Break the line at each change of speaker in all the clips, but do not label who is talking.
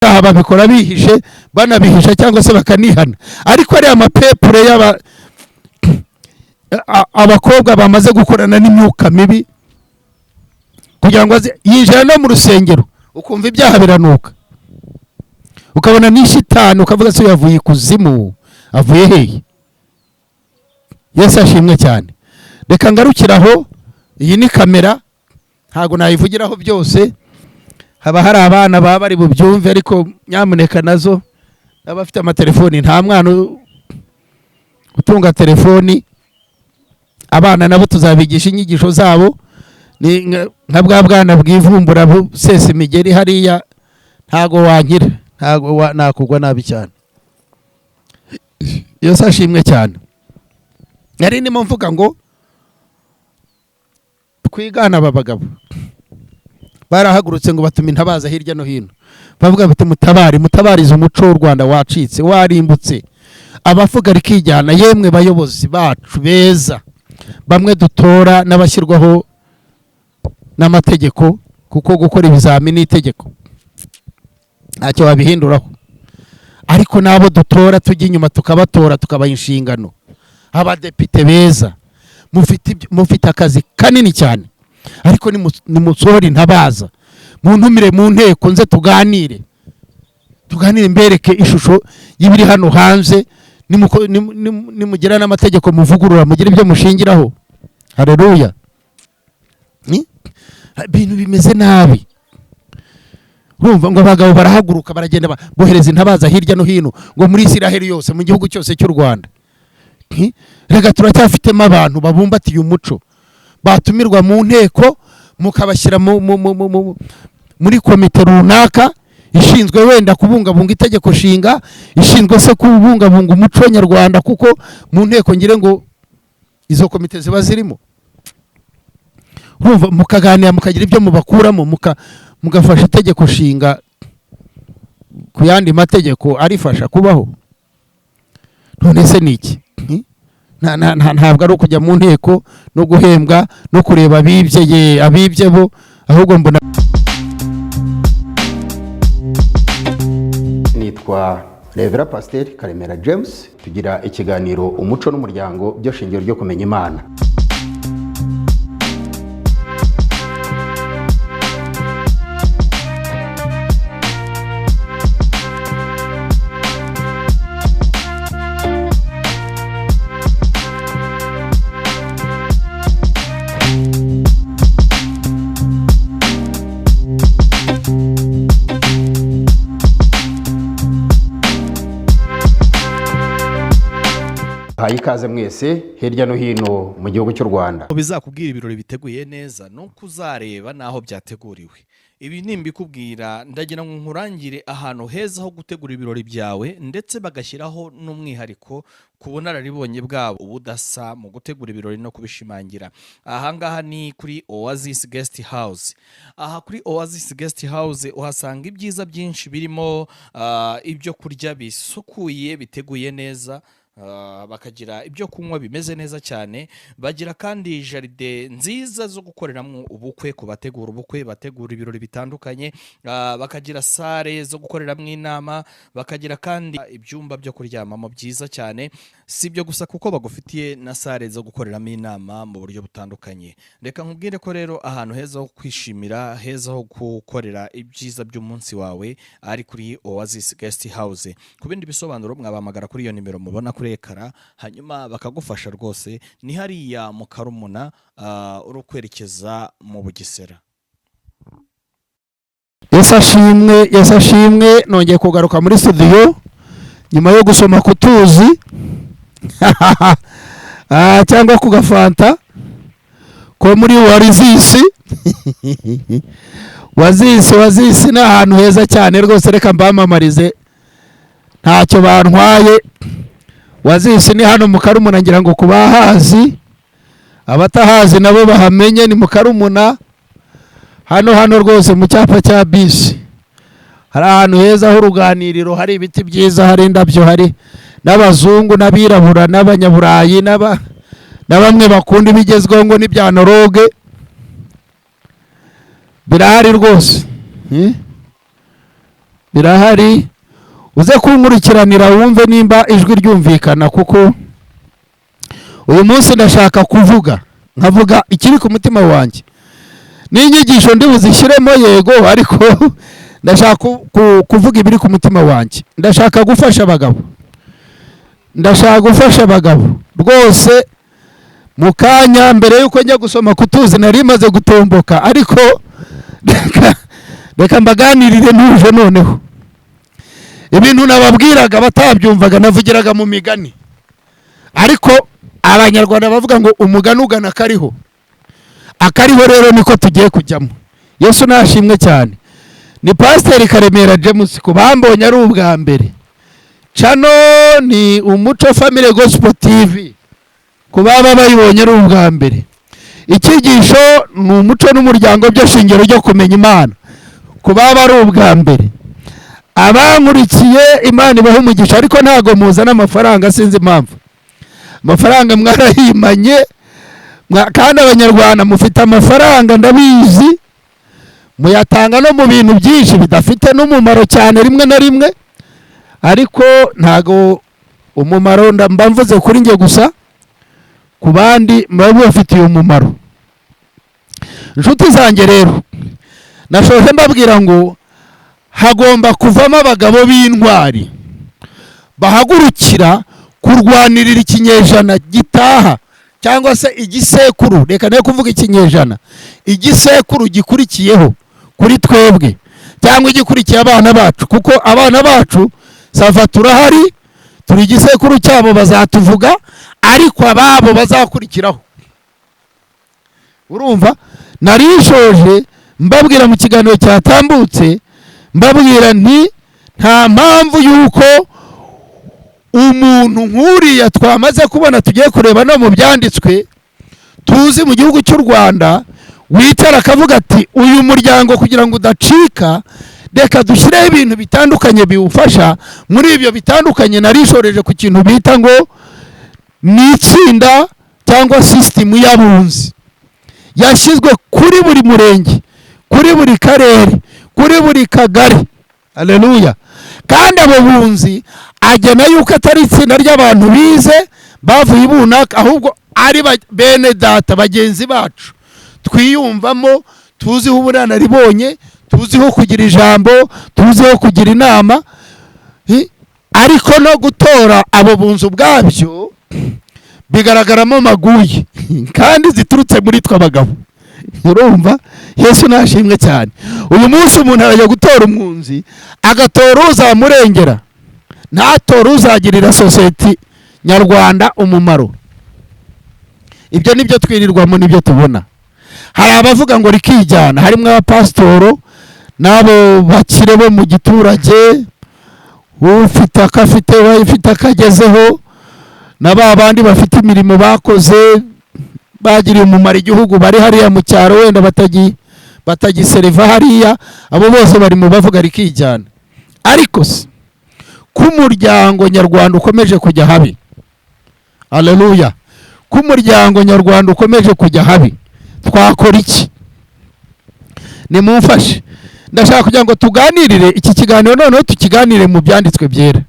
babikora bihishe banabihisha cyangwa se bakanihana, ariko ari amapepure abakobwa bamaze gukorana n'imyuka mibi kugira ngo yinjira no mu rusengero ukumva ibyaha biranuka, ukabona n'ishitani ukavuga se yavuye ikuzimu, avuye hehe? Yesu ashimwe cyane. Reka ngarukiraho, iyi ni kamera ntago nayivugiraho byose, haba hari abana baba bari bubyumve, ariko nyamuneka nazo abafite amatelefoni, nta mwana utunga telefoni, abana nabo tuzabigisha inyigisho zabo, ni nka bwa bwana bwivumbura busesa imigeri hariya, ntago wankira, ntago nakugwa nabi cyane. Yesu ashimwe cyane. Nari ndimo mvuga ngo kwigana aba bagabo barahagurutse ngo batuma intabaza hirya no hino, bavuga bati mutabarize umuco w'u Rwanda wacitse, warimbutse, abavuga rikijyana. Yemwe bayobozi bacu beza, bamwe dutora n'abashyirwaho n'amategeko, kuko gukora ibizamini itegeko ntacyo babihinduraho, ariko nabo dutora tujya inyuma tukabatora tukabaha inshingano. Abadepite beza mufite akazi kanini cyane, ariko nimusohora intabaza, muntumire mu nteko nze tuganire mbereke ishusho y'ibiri hano hanze, nimugira n'amategeko muvugurura, mugira ibyo mushingiraho. Haleluya. Ibintu bimeze nabi, urumva ngo abagabo barahaguruka baragenda bohereza intabaza hirya no hino, ngo muri Isiraheli yose, mu gihugu cyose cy'u Rwanda. Rega turacyafitemo abantu babumbatiye umuco, batumirwa mu nteko mukabashyira muri komite runaka ishinzwe wenda kubungabunga itegeko nshinga, ishinzwe se kubungabunga umuco nyarwanda, kuko mu nteko ngire ngo izo komite ziba zirimo. Urumva mukaganira, mukagira ibyo mubakuramo, mugafasha itegeko nshinga ku yandi mategeko arifasha kubaho. None se niki? Ntabwo ari ukujya mu nteko no guhembwa no kureba abibye bo, ahubwo mbona. Nitwa Revera Pasteur Karemera James, tugira ikiganiro umuco n'umuryango byo shingiro ryo kumenya Imana. Ikaze mwese hirya no hino mu gihugu cy'u Rwanda.
Bizakubwira ibirori biteguye neza nuko uzareba naho byateguriwe. Ibi nimbikubwira ndagira ngo nkurangire ahantu heza ho gutegura ibirori byawe, ndetse bagashyiraho n'umwihariko ku bunararibonye bwabo ubudasa mu gutegura ibirori no kubishimangira. Ahangaha ni kuri Oasis Guest House. Aha kuri Oasis Guest House uhasanga ibyiza byinshi birimo ibyo kurya bisukuye biteguye neza, bakagira ibyo kunywa bimeze neza cyane, bagira kandi jaride nziza zo gukoreramo ubukwe ku bategura ubukwe, bategura ibirori bitandukanye, bakagira sale zo gukoreramo inama, bakagira kandi ibyumba byo kuryamamo byiza cyane. Si ibyo gusa kuko bagufitiye na sale zo gukoreramo inama mu buryo butandukanye. Reka nkubwire ko rero ahantu heza ho kwishimira, heza ho gukorera ibyiza by'umunsi wawe ari kuri Oasis Guest House. Ku bindi bisobanuro mwabamagara kuri iyo nimero mubona kuri ekara, hanyuma bakagufasha rwose. Ni hariya mu Karumuna uri kwerekeza mu Bugesera.
Yesu ashimwe. Nongeye kugaruka muri studio nyuma yo gusoma kutuzi cyangwa ku gafanta ko muri Wazisi ni ahantu heza cyane rwose. Reka mbamamarize, ntacyo bantwaye. Wazisi ni hano mu Karumuna, ngira ngo kubahazi, abatahazi nabo bahamenye. Ni mu Karumuna hano rwose mu cyapa cya bisi, hari ahantu heza h'uruganiriro, hari ibiti byiza, hari indabyo, hari n'abazungu n'abirabura n'abanyaburayi na bamwe bakunda ibigezweho ngo n'ibya noroge birahari rwose. birahari, uze kunkurikiranira wumve nimba ijwi ryumvikana, kuko uyu munsi ndashaka nkavuga ikiri ku mutima wanjye. N'inyigisho ndi buzishyiremo yego, ariko ndashaka kuvuga ibiri ku mutima wanjye. Ndashaka gufasha abagabo rwose. Mu kanya mbere yuko njya gusoma kutuzi nari maze gutomboka, ariko reka mbaganirire ntuje noneho. Ibintu nababwiraga batabyumvaga navugiraga mu migani, ariko abanyarwanda bavuga ngo umugani ugana akariho rero niko tugiye kujyamo. Yesu nashimwe cyane. Ni Pasiteri Karemera James, ku bambonye ari ubwa mbere. Chano ni Umuco Family Gospel TV, ku baba bayibonye ari ubwa mbere. Icyigisho ni umuco n'umuryango byo shingiro ryo kumenya Imana, ku baba ari ubwa mbere. Abankurikiye Imana ibahe umugisha, ariko ntago muzana amafaranga, sinzi impamvu. Amafaranga mwarahimanye, kandi abanyarwanda mufite amafaranga ndabizi, muyatanga no mu bintu byinshi bidafite n'umumaro cyane rimwe na rimwe, ariko ntago umumaro mba mvuze kuri njye gusa, ku bandi mba bafitiye umumaro. Inshuti zanjye rero, nashoje mbabwira ngo hagomba kuvamo abagabo b'intwari bahagurukira kurwanirira ikinyejana gitaha, cyangwa se igisekuru, reka nayo kuvuga ikinyejana, igisekuru gikurikiyeho kuri twebwe, cyangwa igikurikiye abana bacu, kuko abana bacu sava turahari, turi igisekuru cyabo bazatuvuga, ariko ababo bazakurikiraho. Urumva, narishoje mbabwira mu kiganiro cyatambutse, mbabwira nti nta mpamvu yuko umuntu nk'uriya twamaze kubona tugiye kureba no mu byanditswe tuzi mu gihugu cy'u Rwanda, wicara akavuga ati uyu muryango kugira ngo udacika, reka dushyireho ibintu bitandukanye biwufasha. Muri ibyo bitandukanye narishoreje ku kintu bita ngo ni itsinda cyangwa sisitemu y'abunzi yashyizwe kuri buri murenge, kuri buri karere, kuri buri kagari. Haleluya. Kandi abo bunzi agena yuko atari itsinda ry'abantu bize bavuye ibunaka, ahubwo ari bene data, bagenzi bacu twiyumvamo, tuziho uburanaribonye, tuziho kugira ijambo, tuziho kugira inama. Ariko no gutora abo bunzi ubwabyo bigaragaramo maguye kandi ziturutse muri twe abagabo. Urumva, Yesu nashimwe cyane. Uyu munsi umuntu arajya gutora umwunzi, agatora uzamurengera, ntatora uzagirira sosiyete nyarwanda umumaro. Ibyo nibyo twirirwamo, nibyo tubona. Hari abavuga ngo rikijyana, harimo abapasitoro n'abo bakire bo mu giturage, ufite akafite wayifite akagezeho, n'aba bandi bafite imirimo bakoze bagiriye umumaro igihugu, bari hariya mu cyaro wenda batagiseriva hariya, abo bose bari mu bavuga rikijyana. Ariko se ku muryango nyarwanda ukomeje kujya habi, haleluya, ku muryango nyarwanda ukomeje kujya habi, twakora iki? Nimumfashe, ndashaka kugira ngo tuganirire iki kiganiro, noneho tukiganire mu byanditswe byera,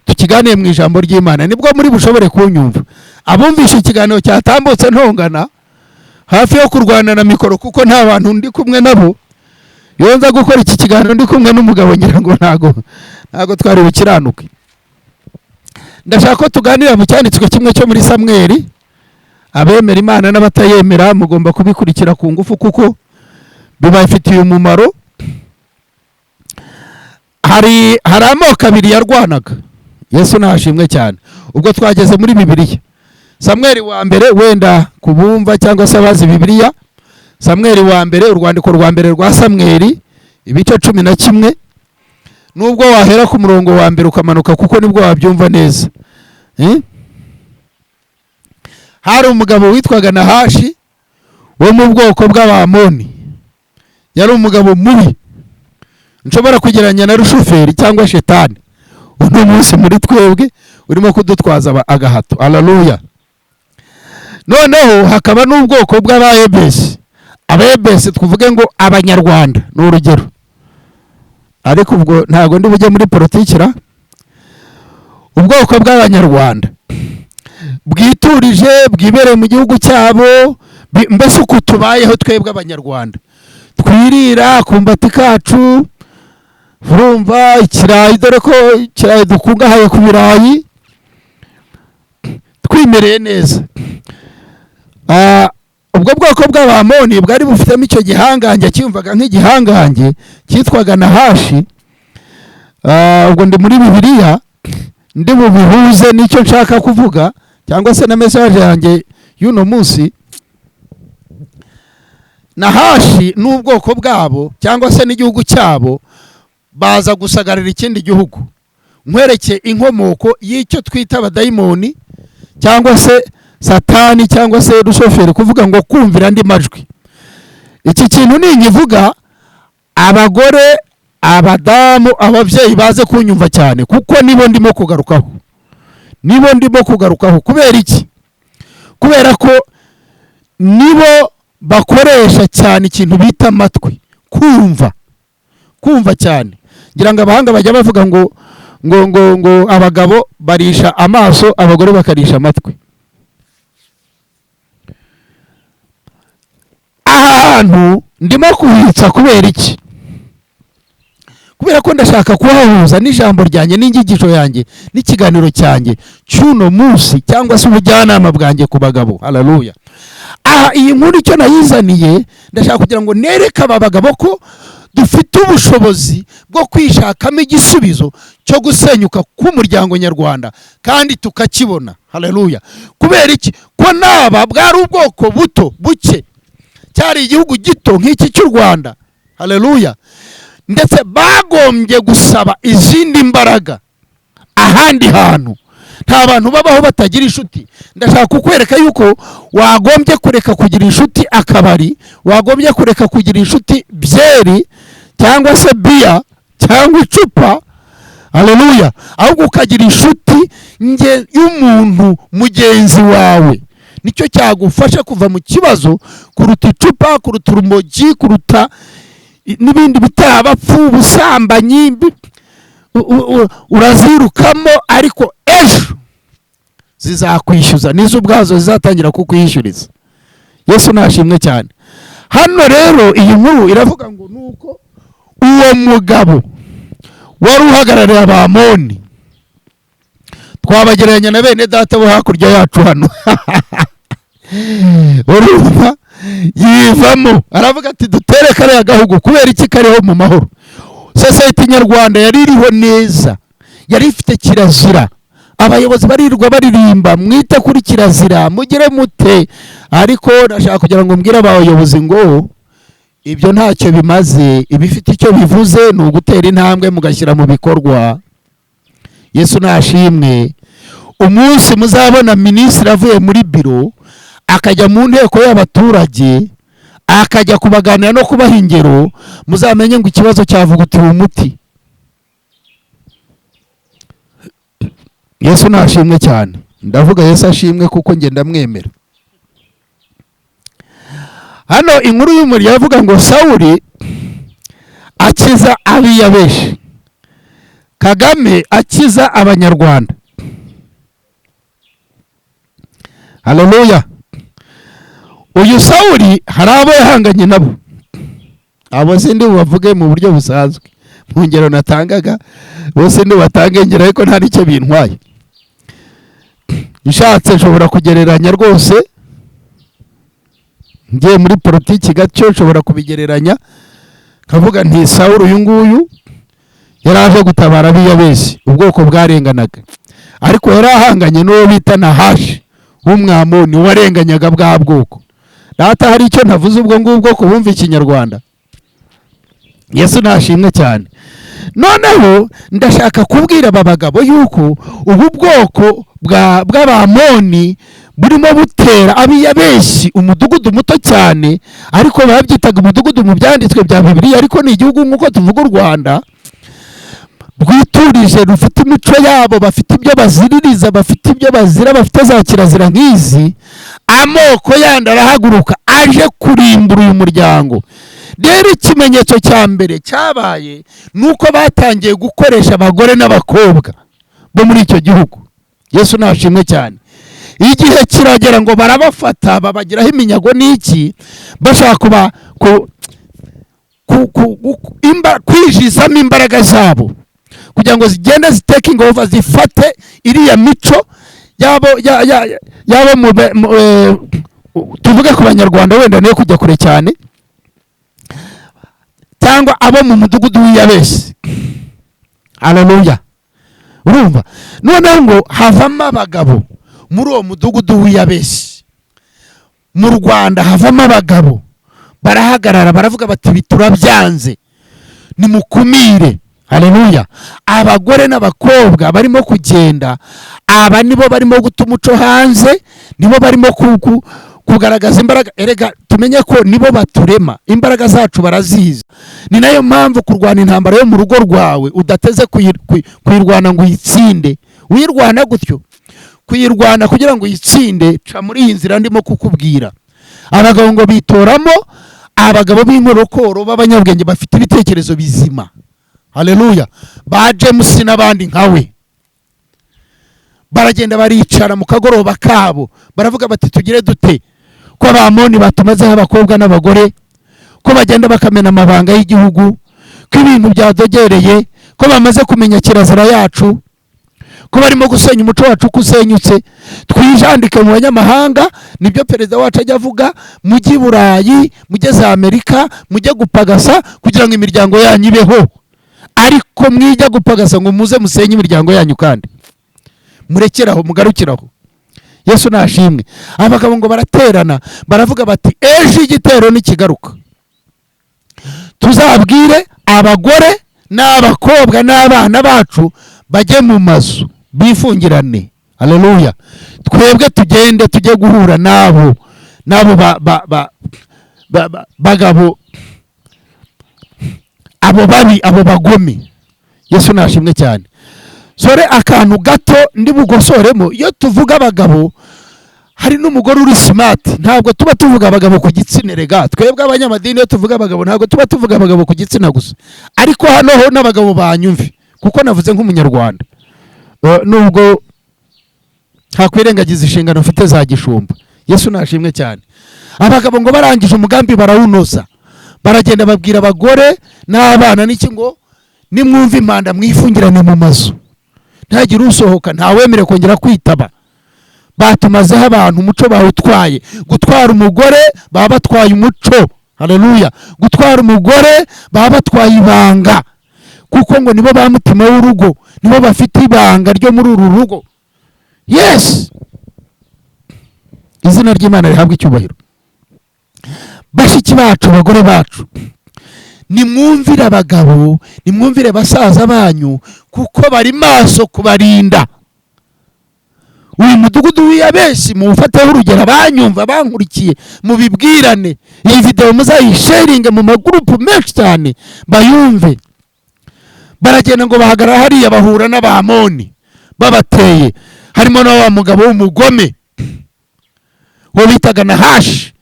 tukiganire mu ijambo ry'Imana, nibwo muri bushobore kunyumva. Abumvisha ikiganiro cyatambutse ntongana hafi yo kurwana na mikoro, kuko nta bantu ndi kumwe nabo. Iyo nza gukora iki kiganiro ndi kumwe n'umugabo, ngira ngo ntago twari bukiranuke. Ndashaka ko tuganira mu cyanditswe kimwe cyo muri Samweli. Abemera Imana n'abatayemera mugomba kubikurikira ku ngufu, kuko bibafitiye umumaro. Hari amoko abiri yarwanaga. Yesu nashimwe cyane. Ubwo twageze muri Bibiliya, Samweli wa mbere, wenda kubumva cyangwa se abazi Bibiliya, Samweli wa mbere, urwandiko rwa mbere rwa Samweli, ibice 11, nubwo wahera ku murongo wa mbere ukamanuka, kuko nibwo wabyumva neza. Hari umugabo witwaga Nahashi wo mu bwoko bw'Abamoni. Yari umugabo mubi, nshobora kugeranya na Rushuferi cyangwa Shetani uno munsi muri twebwe, urimo kudutwaza agahato. Haleluya. Noneho hakaba n'ubwoko bw'Abayebesi. Abayebesi tuvuge ngo Abanyarwanda ni urugero. ariko ubwo ntago ndi bujye muri politikira. Ubwoko bw'abanyarwanda bwiturije bwibereye mu gihugu cyabo, mbese uko tubayeho twebwe abanyarwanda, twirira kumbati kacu, urumva ikirayi, dore ko ikirayi dukungahaye ku birayi, twimereye neza. Ubwo bwoko bw'abamoni bwari bufitemo icyo gihangange, cyumvaga nk'igihangange cyitwaga Nahashi. Ubwo ndi muri Bibiliya, ndi bubihuze n'icyo nshaka kuvuga cyangwa se na message yanjye y'uno munsi. Nahashi n'ubwoko bwabo cyangwa se n'igihugu cyabo baza gusagarira ikindi gihugu. Nkwereke inkomoko y'icyo twita abadayimoni cyangwa se Satani cyangwa se Lucifer, kuvuga ngo kumvira andi majwi. Iki kintu ninkivuga, abagore, abadamu, ababyeyi baze kunyumva cyane, kuko nibo ndimo kugarukaho. Kubera iki? Kubera ko nibo bakoresha cyane ikintu bita amatwi, kumva cyane. Ngira ngo abahanga bajya bavuga ngo abagabo barisha amaso, abagore bakarisha amatwi. Ahantu ndimo kuhitsa kubera iki? Kubera ko ndashaka kuhahuza n'ijambo ryanjye n'inyigisho yanjye n'ikiganiro cyanjye cy'uno munsi, cyangwa se ubujyanama bwanjye ku bagabo. Haleluya. Iyi nkuru icyo nayizaniye, ndashaka kugira ngo nereke aba bagabo ko dufite ubushobozi bwo kwishakamo igisubizo cyo gusenyuka k'umuryango nyarwanda, kandi tukakibona. Haleluya. Kubera iki? Ko naba bwari ubwoko buke, cyari igihugu gito nk'iki cy'u Rwanda. Haleluya. Ndetse bagombye gusaba izindi mbaraga ahandi hantu. Nta bantu babaho batagira inshuti. Ndashaka kukwereka yuko wagombye kureka kugira inshuti akabari, wagombye kureka kugira inshuti byeri cyangwa se biya cyangwa icupa. Haleluya. Ahubwo ukagira inshuti y'umuntu mugenzi wawe. Nicyo cyagufasha kuva mu kibazo, kuruta icupa, kuruta urumogi, kuruta n'ibindi bitabapfu, ubusambanyi. Urazirukamo, ariko ejo zizakwishyuza, nizo ubwazo zizatangira kukwishyuriza. Yesu nashimwe cyane. Hano rero iyi nkuru iravuga ngo nuko uwo mugabo wari uhagarariye abamoni, twabagereranya na bene data bo hakurya yacu hano. Urumva yivamo, aravuga ati dutere kariya gahugu. Kubera iki kariho mu mahoro? Society nyarwanda yari iriho neza, yari ifite kirazira. Abayobozi barirwa baririmba, mwite kuri kirazira, mugire mute. Ariko ndashaka kugira ngo mbwire abayobozi ngo ibyo ntacyo bimaze. Ibifite icyo bivuze ni ugutera intambwe mugashyira mu bikorwa. Yesu nashimwe. Umunsi muzabona minisitiri avuye muri biro akajya mu nteko y'abaturage, akajya kubaganira no kubaha ingero, muzamenye ngo ikibazo cyavugutiwe umuti. Yesu nashimwe cyane. Ndavuga Yesu ashimwe kuko nge ndamwemera. Hano inkuru y'umuri yavuga ngo Sawuli akiza abiyabeshi, Kagame akiza abanyarwanda. Haleluya. Uyu Sawuli hari abo yahanganye nabo, abo sindi bubavuge mu buryo busanzwe, mu ngero natangaga bose ndi batange ingero, ariko nta nicyo bintwaye. Nshatse nshobora kugereranya rwose, ngiye muri politiki gacyo nshobora kubigereranya, kavuga nti Sawuli uyu nguyu yaraje gutabara abiyabeshi, ubwoko bwarenganaga, ariko yarahanganye n'uwo bita Nahashi w'umwamoni warenganyaga bwa bwoko. Data hari icyo ntavuze ubwo ngubwo kubumva ikinyarwanda. Yesu nashimwe cyane. Noneho ndashaka kubwira aba bagabo yuko ubu bwoko bw'abamoni burimo butera abiyabeshi umudugudu muto cyane, ariko babyitaga umudugudu mu byanditswe bya Bibiliya, ariko ni igihugu nk'uko tuvuga u Rwanda rwiturije, rufite imico yabo, bafite ibyo baziririza, bafite ibyo bazira, bafite za kirazira nk'izi. Amoko yandi arahaguruka aje kurimbura uyu muryango. rero ikimenyetso cya mbere cyabaye nuko batangiye gukoresha abagore n'abakobwa bo muri icyo gihugu. Yesu nashimwe cyane. Igihe kiragera ngo barabafata babagiraho iminyago n'iki, bashaka kwijizamo imbaraga zabo kugira ngo zigende zitaking over, zifate iriya mico yabo tuvuge ku banyarwanda wenda niyo kujya kure cyane, cyangwa abo mu mudugudu w'Iyabesi. Haleluya. Urumva, noneho ngo havamo abagabo muri uwo mudugudu w'Iyabesi mu Rwanda, havamo abagabo barahagarara baravuga bati biturabyanze, nimukumire. Haleluya. Abagore n'abakobwa barimo kugenda, aba nibo barimo guta umuco hanze, nibo barimo kugaragaza imbaraga. Erega tumenye ko nibo baturema, imbaraga zacu barazizi. Ni nayo mpamvu kurwana intambara yo mu rugo rwawe udateze kuyirwana ngo uyitsinde. Uyirwana gutyo, kuyirwana kugira ngo uyitsinde, ca muri iyi nzira ndimo kukubwira. Abagabo ngo bitoramo abagabo b'inkorokoro b'abanyabwenge bafite ibitekerezo bizima. Haleluya. Ba James n'abandi nkawe baragenda baricara mu kagoroba kabo, baravuga bati tugire dute ko abamoni batumazeho abakobwa n'abagore, ko bagenda bakamena amabanga y'igihugu, ko ibintu byadogereye, ko bamaze kumenya kirazira yacu, ko barimo gusenya umuco wacu kusenyutse. Twijandike mu banyamahanga, nibyo perezida wacu ajya avuga, mujye Burayi, mujye za Amerika, mujye gupagasa kugira ngo imiryango yanyu ibeho. Ariko mwijya gupagasa ngo muze musenye imiryango yanyu, kandi murekeraho, mugarukiraho. Yesu nashimwe. Abagabo ngo baraterana baravuga bati ejo igitero nikigaruka tuzabwire abagore n'abakobwa n'abana bacu bajye mu mazu bifungirane. Haleluya. Twebwe tugende tujye guhura nabo bagabo, abo babi, abo bagome. Yesu nashimwe cyane. Sore akantu gato ndi bugosoremo, iyo tuvuga abagabo hari n'umugore uri smart. Ntabwo tuba tuvuga abagabo ku gitsina. Rega twebwe abanyamadini iyo tuvuga abagabo ntabwo tuba tuvuga abagabo ku gitsina gusa, ariko hano ho n'abagabo banyumve kuko navuze nk'umunyarwanda. Nubwo ntakwirengagiza inshingano mfite za gishumba. Yesu nashimwe cyane. Abagabo ngo barangije umugambi barawunoza, baragenda babwira abagore n'abana n'iki ngo nimwumva impanda mwifungirane mu mazu, ntagire usohoka, ntawemere kongera kwitaba. Batumazeho abantu umuco bawutwaye. Gutwara umugore baba batwaye umuco. Haleluya. Gutwara umugore baba batwaye ibanga, kuko ngo nibo ba mutima w'urugo, nibo bafite ibanga ryo muri uru rugo. Yes, izina ry'Imana rihabwa icyubahiro. Bashiki bacu, abagore bacu, nimwumvire abagabo, nimwumvire basaza banyu, kuko bari maso kubarinda. Uyu mudugudu w'Iyabesi mufateho urugero, abanyumva bankurikiye mubibwirane, iyi video muzayisharinge mu magurupu menshi cyane bayumve. Baragenda ngo bahagarara hariya bahura n'abamoni babateye, harimo na wa mugabo w'umugome wo bitaga Nahashi,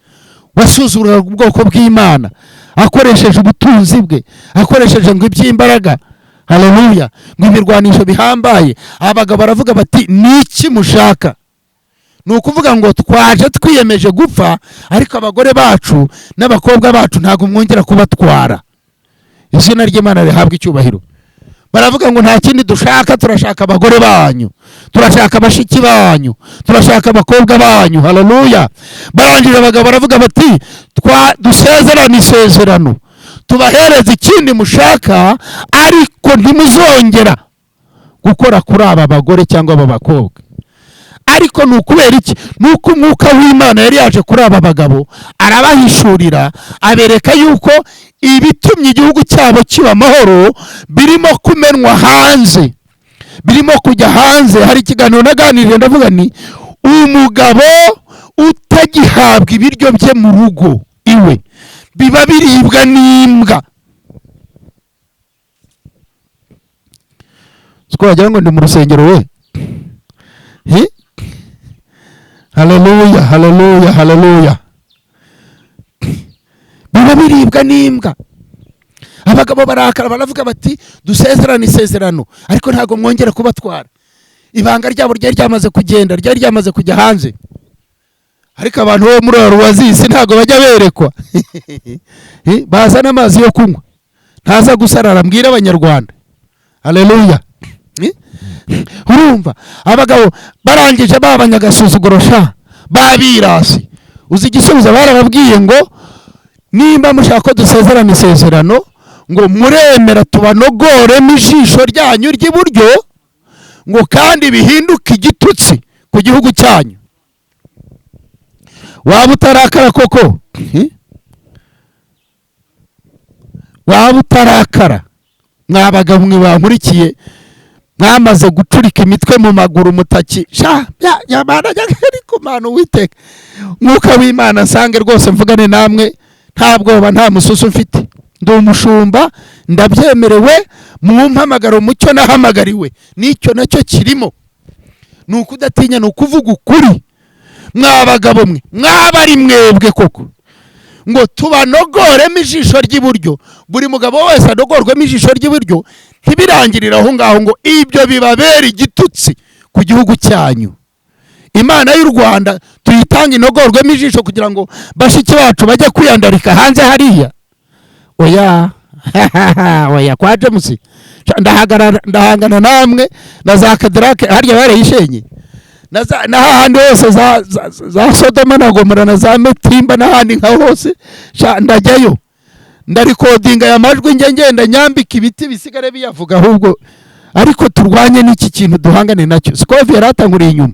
wasuzuraga ubwoko bw'Imana akoresheje ubutunzi bwe, akoresheje ngo iby'imbaraga. Haleluya. Ngo imirwanisho bihambaye. Abagabo baravuga bati niki mushaka? Ni ukuvuga ngo twaje twiyemeje gupfa, ariko abagore bacu n'abakobwa bacu ntago mwongera kubatwara. Izina ry'Imana rihabwa icyubahiro. Baravuga ngo nta kindi dushaka, turashaka abagore banyu, turashaka abashiki banyu, turashaka abakobwa banyu. Haleluya. Barangije abagabo baravuga bati dusezerane isezerano, tubahereza ikindi mushaka, ariko ntimuzongera gukora kuri aba bagore cyangwa aba bakobwa. Ariko nukubera iki? Nuko umwuka w'Imana yari yaje kuri aba bagabo, arabahishurira, abereka yuko ibitumye igihugu cyabo kiba amahoro birimo kumenwa hanze, birimo kujya hanze. Hari ikiganiro naganiriye ndavuga ni umugabo utagihabwa ibiryo bye mu rugo iwe, biba biribwa n'imbwa. Siko wagira ngo ndi mu rusengero we. Haleluya, haleluya, haleluya. Biba biba biribwa n'imbwa. Abagabo barakara baravuga bati dusezerane isezerano ariko ntago mwongera kubatwara. Ibanga ryabo ryari ryamaze kugenda, ryari ryamaze kujya hanze. Ariko abantu bo muri Ruwazisi ntago bajya berekwa. Bazana amazi yo kunywa, ntaza gusarara. Mbwira abanyarwanda, haleluya. Urumva abagabo barangije babanyagasuzuguro sha babirasi. Uzi igisubizo barababwiye ngo nimba mushaka ko dusezerana isezerano ngo muremera tubanogoremo ijisho ryanyu ry'iburyo ngo kandi bihinduke igitutsi ku gihugu cyanyu. Waba utarakara koko? Waba utarakara? Mwabagabo mwe bankurikiye mwamaze gucurika imitwe mu maguru mutaki sha yabana ariko mana Uwiteka mwuka w'Imana nsange rwose mvugane namwe nta bwoba nta mususu mfite. Ndi umushumba ndabyemerewe, mumpamagaro mucyo nahamagariwe nicyo nacyo kirimo. Nuko udatinya nukuvuga ukuri. Mwabagabo mwe mwabari mwebwe koko ngo tubanogoremo ijisho ry'iburyo. Buri mugabo wese anogorwemo ijisho ry'iburyo, ntibirangirira aho ngaho ngo ibyo bibabera igitutsi ku gihugu cyanyu. Imana y'u Rwanda tuyitanga inogorwemo ijisho kugira ngo bashiki bacu bajye kwiyandarika hanze hariya. Oya oya kwa James ndahangana namwe na za Kadrake harya barayishenye na handi hose za Sodoma na Gomora na za Metimba n'ahandi nka hose ndajyayo ndarikodinga ya majwi ngenda nyambika ibiti bisigare biyavuga. Ahubwo ariko turwanye n'iki kintu duhangane nacyo. Sikovi yaratanguriye inyuma.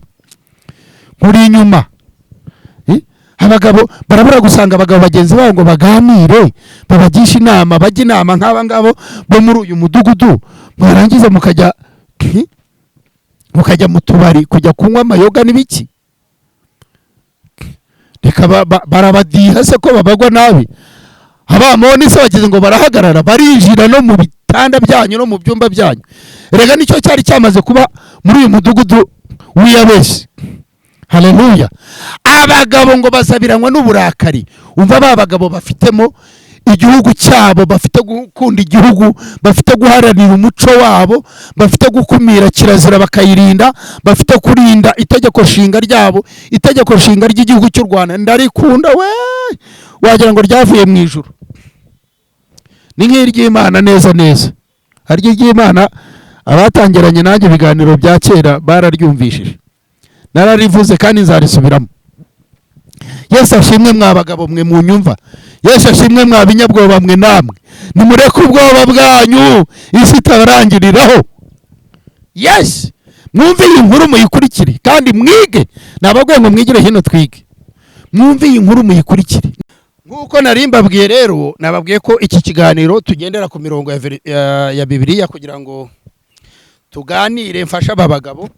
Abagabo barabura gusanga abagabo bagenzi babo ngo baganire babagisha inama, bajya inama nk'aba ngabo bo muri uyu mudugudu. Mwarangiza mukajya mu tubari kujya kunywa amayoga n'ibiki. Reka barabadiha se ko babagwa nabi. Abamoni se bagize ngo barahagarara barinjira no mu bitanda byanyu no mu byumba byanyu. Rega nicyo cyari cyamaze kuba muri uyu mudugudu w'Iyabesi. Haleluya. Abagabo ngo basabiranwa n'uburakari. Umva babagabo bafitemo igihugu cyabo, bafite gukunda igihugu, bafite guharanira umuco wabo, bafite gukumira kirazira bakayirinda, bafite kurinda itegeko nshinga ryabo, itegeko nshinga ry'igihugu cy'u Rwanda ndarikunda we wagira ngo ryavuye mu ijuru. Ni nk'iry'Imana neza. Harya ry'Imana abatangiranye nanjye ibiganiro bya kera bararyumvishije. Nararivuze kandi nzarisubiramo. Yesu ashimwe mwabagabo mwe mu nyumva. Yesu ashimwe mwabinyabwoba mwe namwe. Nimureke ubwoba bwanyu isi tabarangiriraho. Yes. Mwumve iyi nkuru muyikurikire kandi mwige. Nabagwe ngo mwigire hino twige. Mwumve iyi nkuru muyikurikire. Nguko narimbabwiye rero nababwiye ko iki kiganiro tugendera ku mirongo ya Bibiliya kugira ngo tuganire mfasha abagabo.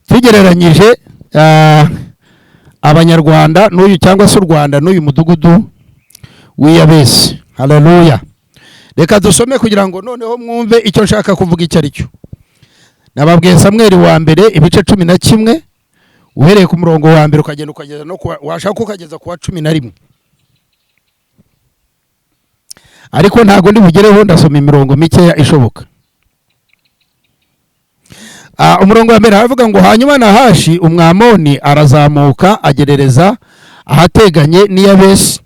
Tugereranyije abanyarwanda n'uyu cyangwa se u Rwanda n'uyu mudugudu w'Iyabesi. Haleluya. Reka dusome kugira ngo noneho mwumve icyo nshaka kuvuga icyo ari cyo. Nababwiye Samuel wa mbere ibice 11 uhereye ku murongo wa mbere ukagenda ukageza no washaka ukageza ku wa 11. Ariko ntago ndi bugereho ndasoma imirongo mikeya ishoboka. Umurongo wa mbere haravuga ngo hanyuma Nahashi umwamoni arazamuka agerereza ahateganye n'Iyabesi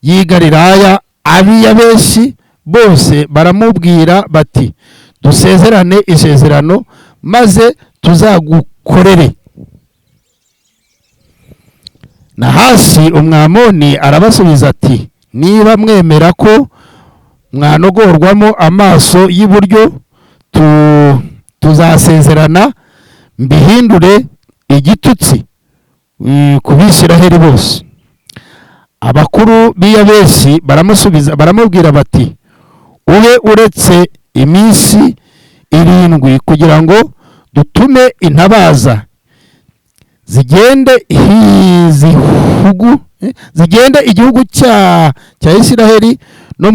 y'Igalilaya. Ab'Iyabesi bose baramubwira bati dusezerane isezerano maze tuzagukorere. Nahashi umwamoni arabasubiza ati niba mwemera ko mwanogorwamo amaso y'iburyo tuzasezerana mbihindure igitutsi ku Bisiraheli bose. Abakuru b'Iyabesi baramusubiza baramubwira bati ube uretse iminsi 7 kugira ngo dutume intabaza zigende igihugu cya Isiraheli no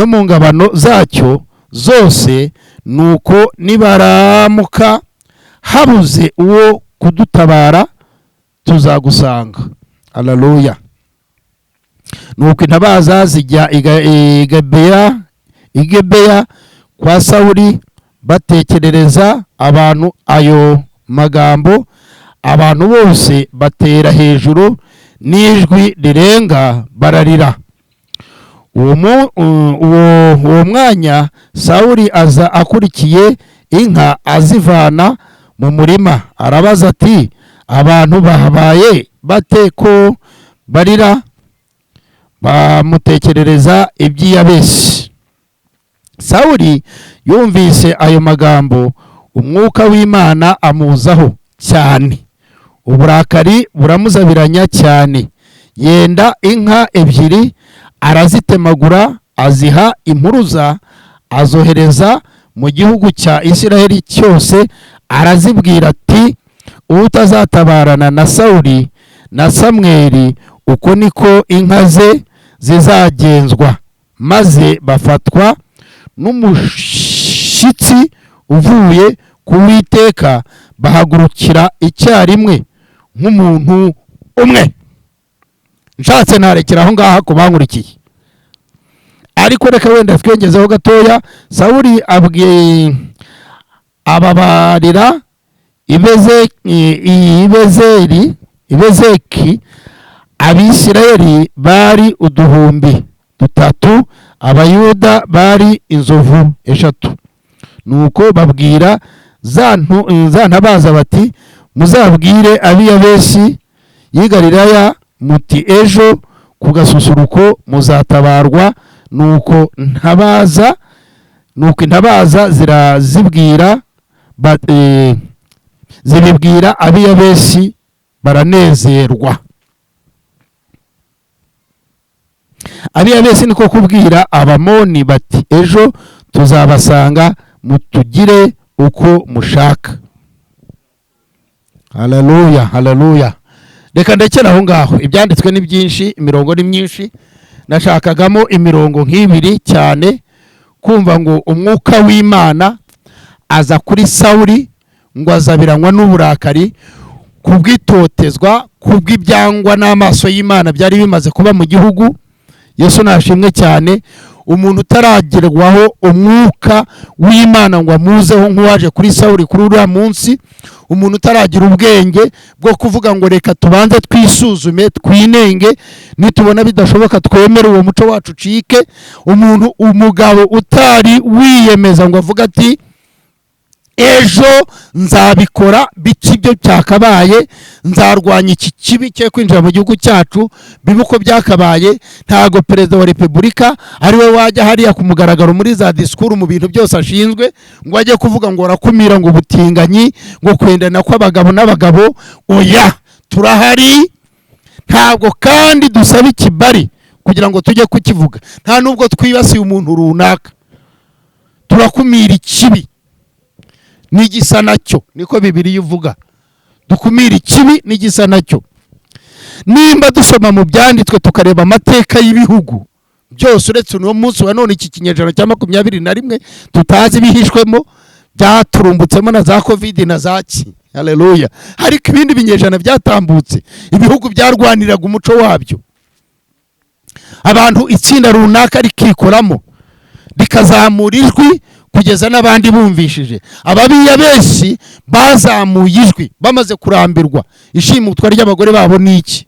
mu ngabano zacyo zose. Nuko nibaramuka habuze uwo kudutabara tuzagusanga. Haleluya. Nuko intabaza zijya i Gibeya kwa Sawuli batekerereza abantu ayo magambo. Abantu bose batera hejuru n'ijwi rirenga bararira. Uwo mwanya Sawuli aza akurikiye inka azivana mu murima, arabaza ati, abantu bahabaye bate ko barira? Bamutekerereza iby'iyabesi. Sawuli yumvise ayo magambo, umwuka w'Imana amuzaho cyane, uburakari buramuzabiranya cyane. Yenda inka ebyiri arazitemagura, aziha impuruza, azohereza mu gihugu cya Isiraheli cyose, arazibwira ati, utazatabarana na Sawuli na Samweli, uko niko inka ze zizagenzwa. Maze bafatwa n'umushitsi uvuye ku Uwiteka, bahagurukira icyarimwe nk'umuntu umwe. Nshatse narekera aho ngaha kubankurikiye, ariko reka wenda twengezeho gatoya. Sawuli ababarira Ibezeki Abisirayeli bari 3,000, Abayuda bari 3,000. Nuko babwira za ntabaza bati, muzabwire ab'iyabesi y'i Galilaya muti, ejo ku gasusuruko muzatabarwa. Nuko intabaza zibibwira ab'iyabesi, baranezerwa. Ab'iyabesi niko kubwira Abamoni bati, ejo tuzabasanga mutugire uko mushaka. Haleluya, haleluya. Reka ndekera aho ngaho. Ibyanditswe ni byinshi, imirongo ni myinshi. Nashakagamo imirongo nk'ibiri cyane, kumva ngo umwuka w'Imana aza kuri Sawuli, ngo azabiranywa n'uburakari kubwitotezwa, kubw'ibyangwa n'amaso y'Imana byari bimaze kuba mu gihugu. Yesu nashimwe cyane. Umuntu utaragerwaho umwuka w'Imana ngo amuzeho nk'uwaje kuri Sawuli kuri uriya munsi, umuntu utaragira ubwenge bwo kuvuga ngo reka tubanze twisuzume, twinenge, nitubona bidashoboka twemere uwo muco wacu ucike. Umugabo utari wiyemeza ngo avuga ati, ejo nzabikora bici ibyo cyakabaye, nzarwanya iki kibi cyo kwinjira mu gihugu cyacu bibe uko byakabaye. Ntago perezida wa repubulika ari we wajya hariya ku mugaragaro muri za disikuru mu bintu byose ashinzwe ngo ajye kuvuga ngo arakumira ngo ubutinganyi, ngo kwendana kw'abagabo n'abagabo. Oya, turahari. Ntabwo kandi dusaba ikibari kugira ngo tujye kukivuga. Nta nubwo twibasiye umuntu runaka, turakumira ikibi n'igisa nacyo, niko Bibiliya ivuga. Dukumira ikibi n'igisa nacyo. Nimba dusoma mu byanditswe tukareba amateka y'ibihugu byose, uretse uno munsi wa none, iki kinyejana cya 21 tutazi bihishwemo, byaturumbutsemo na za covid na zaki. Haleluya. Ariko ibindi binyejana byatambutse, ibihugu byarwaniraga umuco wabyo. Abantu itsinda runaka rikikoramo, rikazamura ijwi kugeza n'abandi bumvishije. Ab'iyabesi bazamuye ijwi bamaze kurambirwa ishimutwa ry'abagore babo n'iki,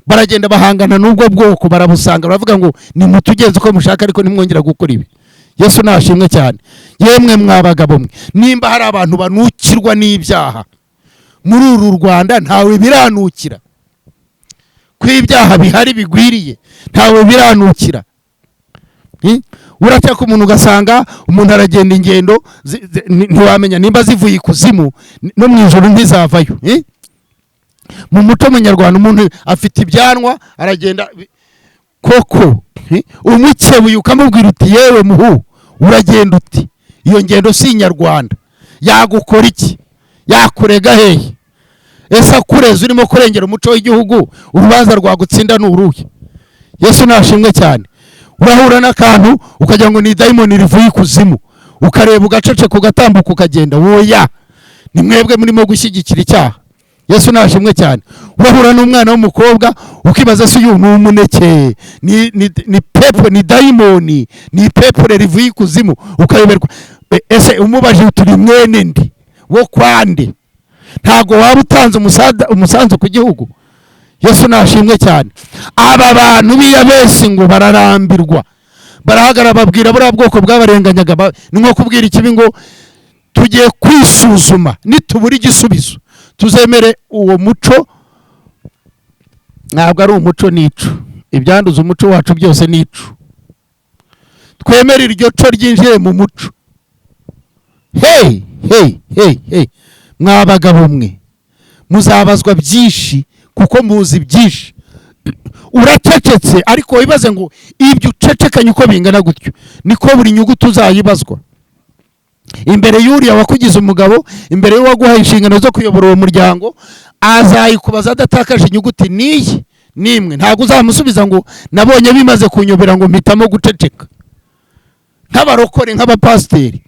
baragenda bahangana n'ubwo bwoko, barabusanga, baravuga ngo nimutugenze uko mushaka, ariko nimwongera gukora ibi. Yesu nashimwe cyane. Yemwe mwabagabo mwe, nimba hari abantu banukirwa n'ibyaha muri uru Rwanda, ntawe biranukira. Kw'ibyaha bihari bigwiriye, ntawe biranukira. Uracaka umuntu ugasanga umuntu aragenda ingendo ntiwamenya nimba zivuye ikuzimu no mu ijoro ntizavayo. Mu muco munyarwanda umuntu afite ibyanwa aragenda koko, umukebuye ukamubwira uti, yewe muhu uragenda uti, iyo ngendo si Nyarwanda. Yagukora iki? Yakurega hehe? Ese akureze urimo kurengera umuco w'igihugu, urubanza rwagutsinda n'uruhe? Yesu nashimwe cyane. Urahura n'akantu ukagira ngo ni daimoni rivuye ikuzimu, ukareba ugacece kugatambuka ukagenda. Woya, ni mwebwe murimo gushyigikira icyaha. Yesu nashimwe cyane. Wahura n'umwana w'umukobwa ukibaza se uyu ni umuneke, ni pepo, ni daimoni, ni pepo rivuye ikuzimu, ukayoberwa. Ese umubaje turi mwene ndi wo kwande? Ntago waba utanze umusanzu ku gihugu. Yesu nashimwe cyane. Aba bantu biyabese ngo bararambirwa, barahagara babwira buriya bwoko bw'abarenganyaga, ni nko kubwira ikibi ngo tugiye kwisuzuma, nitubura igisubizo tuzemere uwo muco. Ntabwo ari umuco, nico. Ibyanduza umuco wacu byose nico. Twemere iryo co ryinjiye mu muco. Hey, mwabagabo mwe muzabazwa byinshi kuko muzi byinshi. Uracecetse ariko wibaze ngo ibyo ucecekanye uko bingana gutyo niko buri nyuguti uzayibazwa. Imbere y'uriya wakugize umugabo, imbere y'uwaguhaye inshingano zo kuyobora uwo muryango, azayikubaza adatakaje inyuguti niyi nimwe. Ntabwo uzamusubiza ngo nabonye bimaze kunyobera ngo mpitamo guceceka. Nk'abarokore, nk'abapasiteri,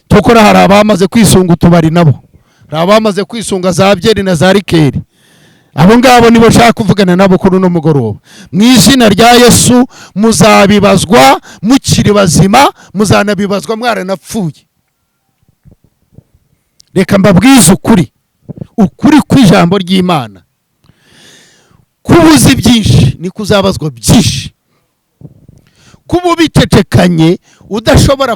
tokora hari abamaze kwisunga utubari, nabo hari abamaze kwisunga za byeri na za rikeri. Abo ngabo nibo nshaka kuvugana nabo kuri uno mugoroba. Mu izina rya Yesu muzabibazwa mukiri bazima, muzanabibazwa mwaranapfuye. Reka mbabwize ukuri kw'ijambo ry'Imana. Kubuzi byinshi ni kuzabazwa byinshi. Kuba bicecekanye udashobora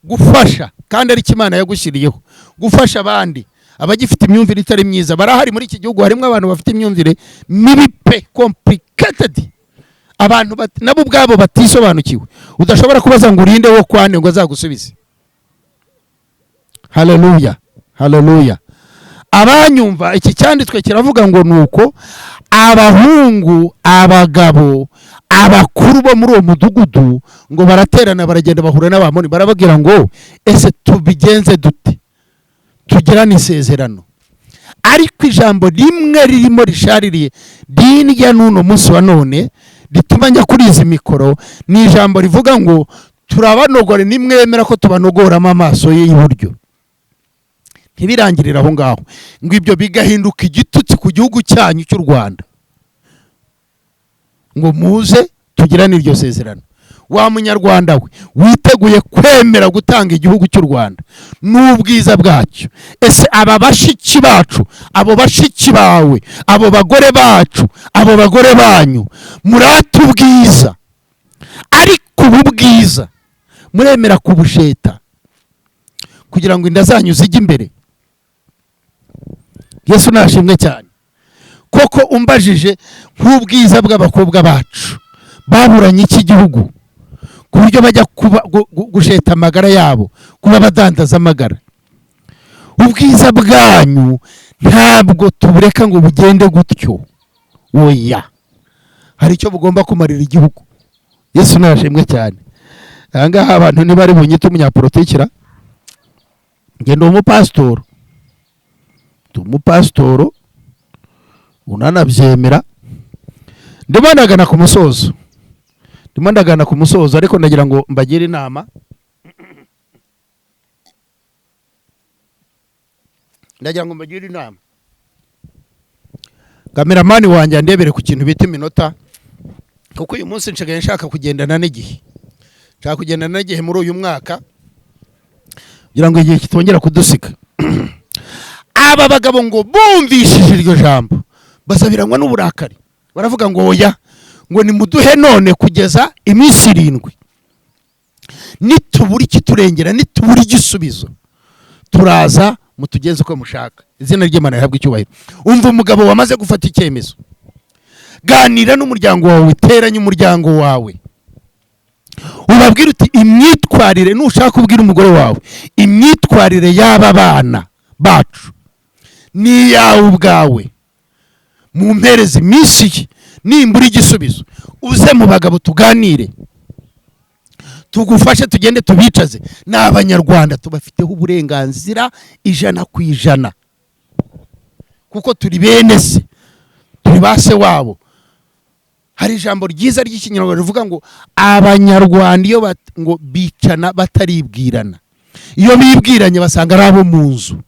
gufasha, kandi ari Imana yagushyiriyeho gufasha abandi abagifite imyumvire itari myiza. Barahari muri iki gihugu, harimo abantu bafite imyumvire mibi pe, complicated, abantu nabo ubwabo batisobanukiwe. Udashobora kubaza ngo urinde wo kwane ngo azagusubize. Haleluya, haleluya. Abanyumva iki cyanditswe kiravuga ngo nuko abahungu, abagabo, abakuru bo muri uwo mudugudu ngo baraterana, baragenda bahura n'abamoni, barababwira ngo ese tubigenze dute tugirane isezerano. Ariko ijambo rimwe ririmo rishaririye dinjya n'uno munsi wa none rituma njya kuri izi mikoro, ni ijambo rivuga ngo turabanogore, nimwemera ko tubanogoramo amaso ye y'iburyo. Ntibirangirira aho ngaho ngo ibyo bigahinduka igitutsi ku gihugu cyanyu cy'u Rwanda, ngo muze tugirane iryo sezerano. Wa munyarwanda we witeguye kwemera gutanga igihugu cy'u Rwanda n'ubwiza bwacyo, ese aba bashiki bacu, abo bashiki bawe, abo bagore bacu, abo bagore banyu muratubwiza, ariko ubu bwiza muremera kubusheta kugira ngo inda zanyu zijye imbere. Yesu nashimwe cyane. Koko umbajije nk'ubwiza bw'abakobwa bacu baburanye iki gihugu ku buryo bajya gusheta amagara yabo, kuba badandaza amagara. Ubwiza bwanyu ntabwo tubureka ngo bugende gutyo, oya, hari icyo bugomba kumarira igihugu. Yesu nashimwe cyane. Ahangaha abantu ntibari bunyite umunyapolitikira, ngenda umupasitoro, umupasitoro unanabyemera. Ndimo ndagana ku musozo, ariko ndagira ngo mbagire inama. Kameramani wanjye andebere ku kintu bita iminota, kuko uyu munsi nshigaye nshaka kugendana n'igihe. Nshaka kugendana n'igihe muri uyu mwaka kugira ngo igihe kitongera kudusiga. Aba bagabo ngo bumvishije iryo jambo basabiranywa n'uburakari, baravuga ngo oya, ngo nimuduhe none kugeza iminsi 7, nitubura ikiturengera, nitubura igisubizo turaza mutugenze uko mushaka. Izina ry'Imana rihabwe icyubahiro. Umva umugabo wamaze gufata icyemezo, ganira n'umuryango wawe, teranya umuryango wawe, ubabwira uti imyitwarire, nushaka kubwira umugore wawe imyitwarire y'aba bana bacu ni yawe ubwawe, mu mpereza iminsi nimbura igisubizo uze mu bagabo tuganire, tugufashe, tugende tubicaze. N'abanyarwanda tubafiteho uburenganzira 100%, kuko turi bene se, turi base wabo. Hari ijambo ryiza ry'ikinyarwanda rivuga ngo abanyarwanda iyo ngo bicana bataribwirana, iyo bibwiranye basanga ari abo mu nzu.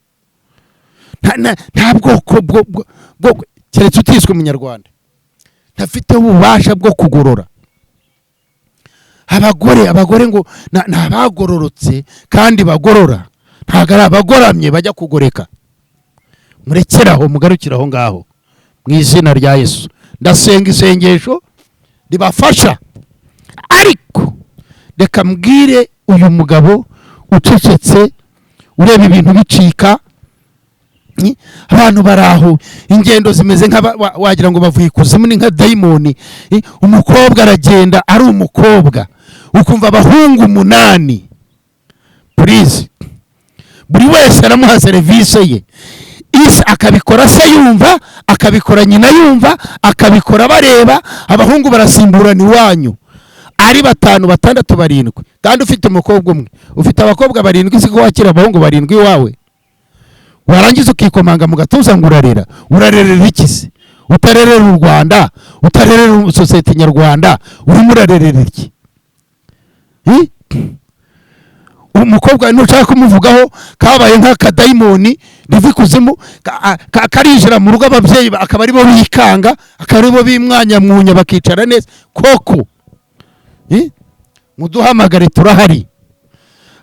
nta bwoko bwo keretse utiswe umunyarwanda ntafite ububasha bwo kugorora abagore ngo ntabagororotse kandi bagorora ntago ari abagoramye bajya kugoreka. Murekeraho mugarukiraho ngaho mu izina rya Yesu. Ndasenga isengesho ribafasha, ariko reka mbwire uyu mugabo ucecetse ureba ibintu bicika, abantu baraho ingendo zimeze wagira ngo bavuye kuzimu, ni nka dayimoni. Umukobwa aragenda ari umukobwa ukumva abahungu 8, please buri wese aramuha serivisi ye. Isi akabikora se yumva, akabikora nyina yumva, akabikora bareba, abahungu barasimburana iwanyu ari 5, 6, 7, kandi ufite umukobwa umwe, ufite abakobwa 7, siko wakira abahungu 7 iwawe. Warangiza ukikomanga mu gatuza ngo urarerera iki se? Utarerera u Rwanda, utarerera sosiyete nyarwanda, urimo urarerera iki? Umukobwa ntushaka kumuvugaho kabaye nk'akadayimoni rivi kuzimu, karijira mu rugo ababyeyi akaba ari bo bikanga, akaba ari bo bimwanya mwunya bakicara neza. Koko muduhamagare turahari.